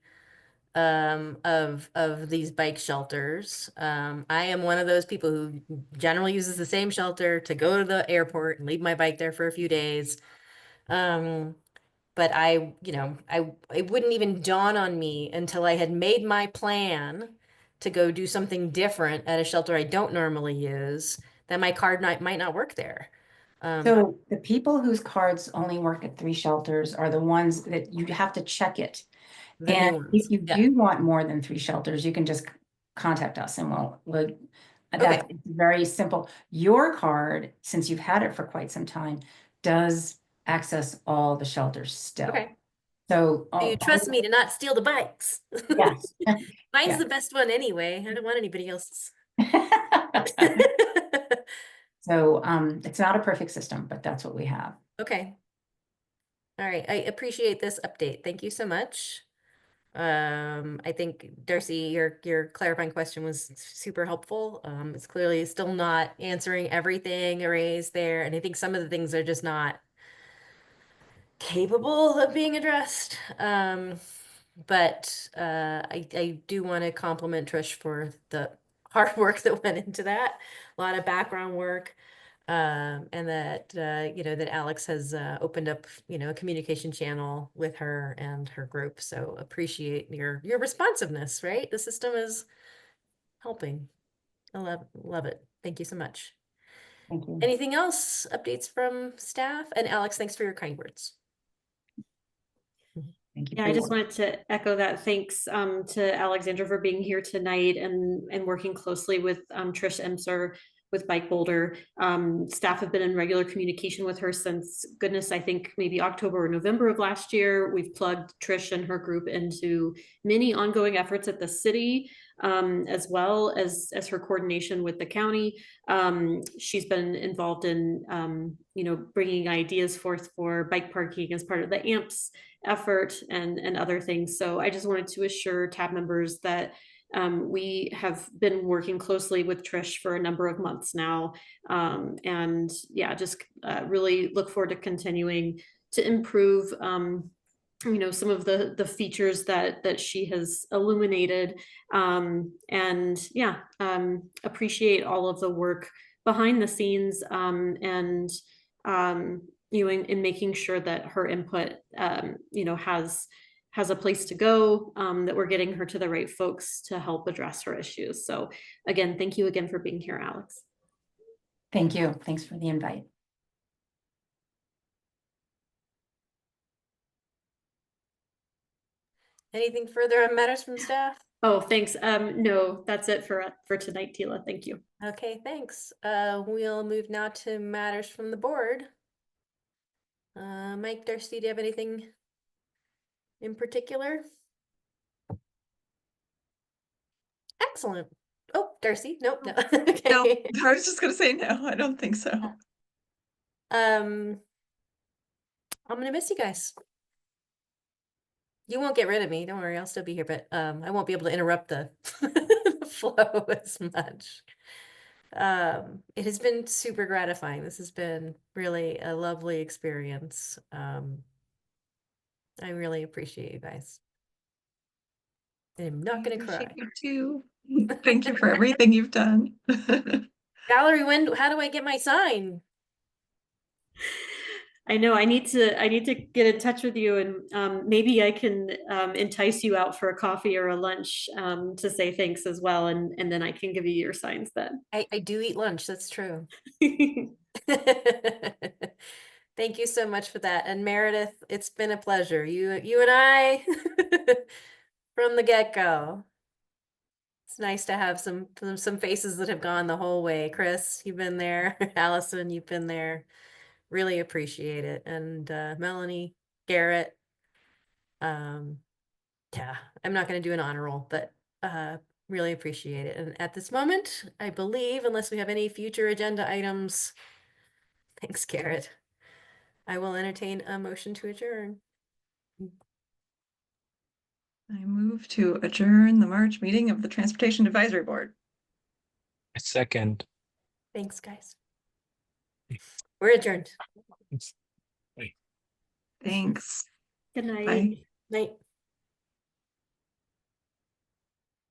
of these bike shelters. I am one of those people who generally uses the same shelter to go to the airport and leave my bike there for a few days. But it wouldn't even dawn on me until I had made my plan to go do something different at a shelter I don't normally use, that my card might not work there. So the people whose cards only work at 3 shelters are the ones that you have to check it. And if you do want more than 3 shelters, you can just contact us and that's very simple. Your card, since you've had it for quite some time, does access all the shelters still. Okay. So. Do you trust me to not steal the bikes? Yes. Mine's Yeah. the best one anyway. I don't want anybody else's. So, it's not a perfect system, but that's what we have. Okay. All right, I appreciate this update. Thank you so much. I think Darcy, your clarifying question was super helpful. It's clearly still not answering everything raised there, and I think some of the things are just not capable of being addressed. But I do want to compliment Trish for the hard work that went into that, a lot of background work. And that that Alex has opened up, a communication channel with her and her group. So appreciate your responsiveness, right? The system is helping. I love it. Thank you so much. Thank you. Anything else? Updates from staff? And Alex, thanks for your kind words. Thank you. Yeah, I just wanted to echo that. Thanks to Alexandra for being here tonight and working closely with Trish Emser with Bike Boulder. Staff have been in regular communication with her since, goodness, I think maybe October or November of last year. We've plugged Trish and her group into many ongoing efforts at the city, as well as her coordination with the county. She's been involved in, bringing ideas forth for bike parking as part of the AMPS effort and other things. So I just wanted to assure TAB members that we have been working closely with Trish for a number of months now. And yeah, just really look forward to continuing to improve some of the features that she has illuminated, and yeah, appreciate all of the work behind the scenes, and in making sure that her input has a place to go, that we're getting her to the right folks to help address her issues. So again, thank you again for being here, Alex. Thank you. Thanks for the invite. Anything further on matters from staff? Oh, thanks. No, that's it for tonight, Tila. Thank you. Okay, thanks. We'll move now to matters from the board. Mike, Darcy, do you have anything in particular? Excellent. Oh, Darcy, nope, no. Okay. No, I was just gonna say no, I don't think so. I'm gonna miss you guys. You won't get rid of me, don't worry, I'll still be here, but I won't be able to interrupt the flow as much. It has been super gratifying. This has been really a lovely experience. I really appreciate you guys. I'm not gonna cry. You too. Thank you for everything you've done. Valerie, how do I get my sign? I know I need to get in touch with you, and maybe I can entice you out for a coffee or a lunch to say thanks as well, and then I can give you your signs then. I do eat lunch, that's true. Thank you so much for that. And Meredith, it's been a pleasure. You and I from the get-go. It's nice to have some faces that have gone the whole way. Chris, you've been there. Allison, you've been there. Really appreciate it. And Melanie, Garrett. Yeah, I'm not going to do an honor roll, but really appreciate it. And at this moment, I believe, unless we have any future agenda items, thanks, Garrett, I will entertain a motion to adjourn. I move to adjourn the March meeting of the Transportation Advisory Board. A second. Thanks, guys. We're adjourned. Thanks. Good night. Bye. Night.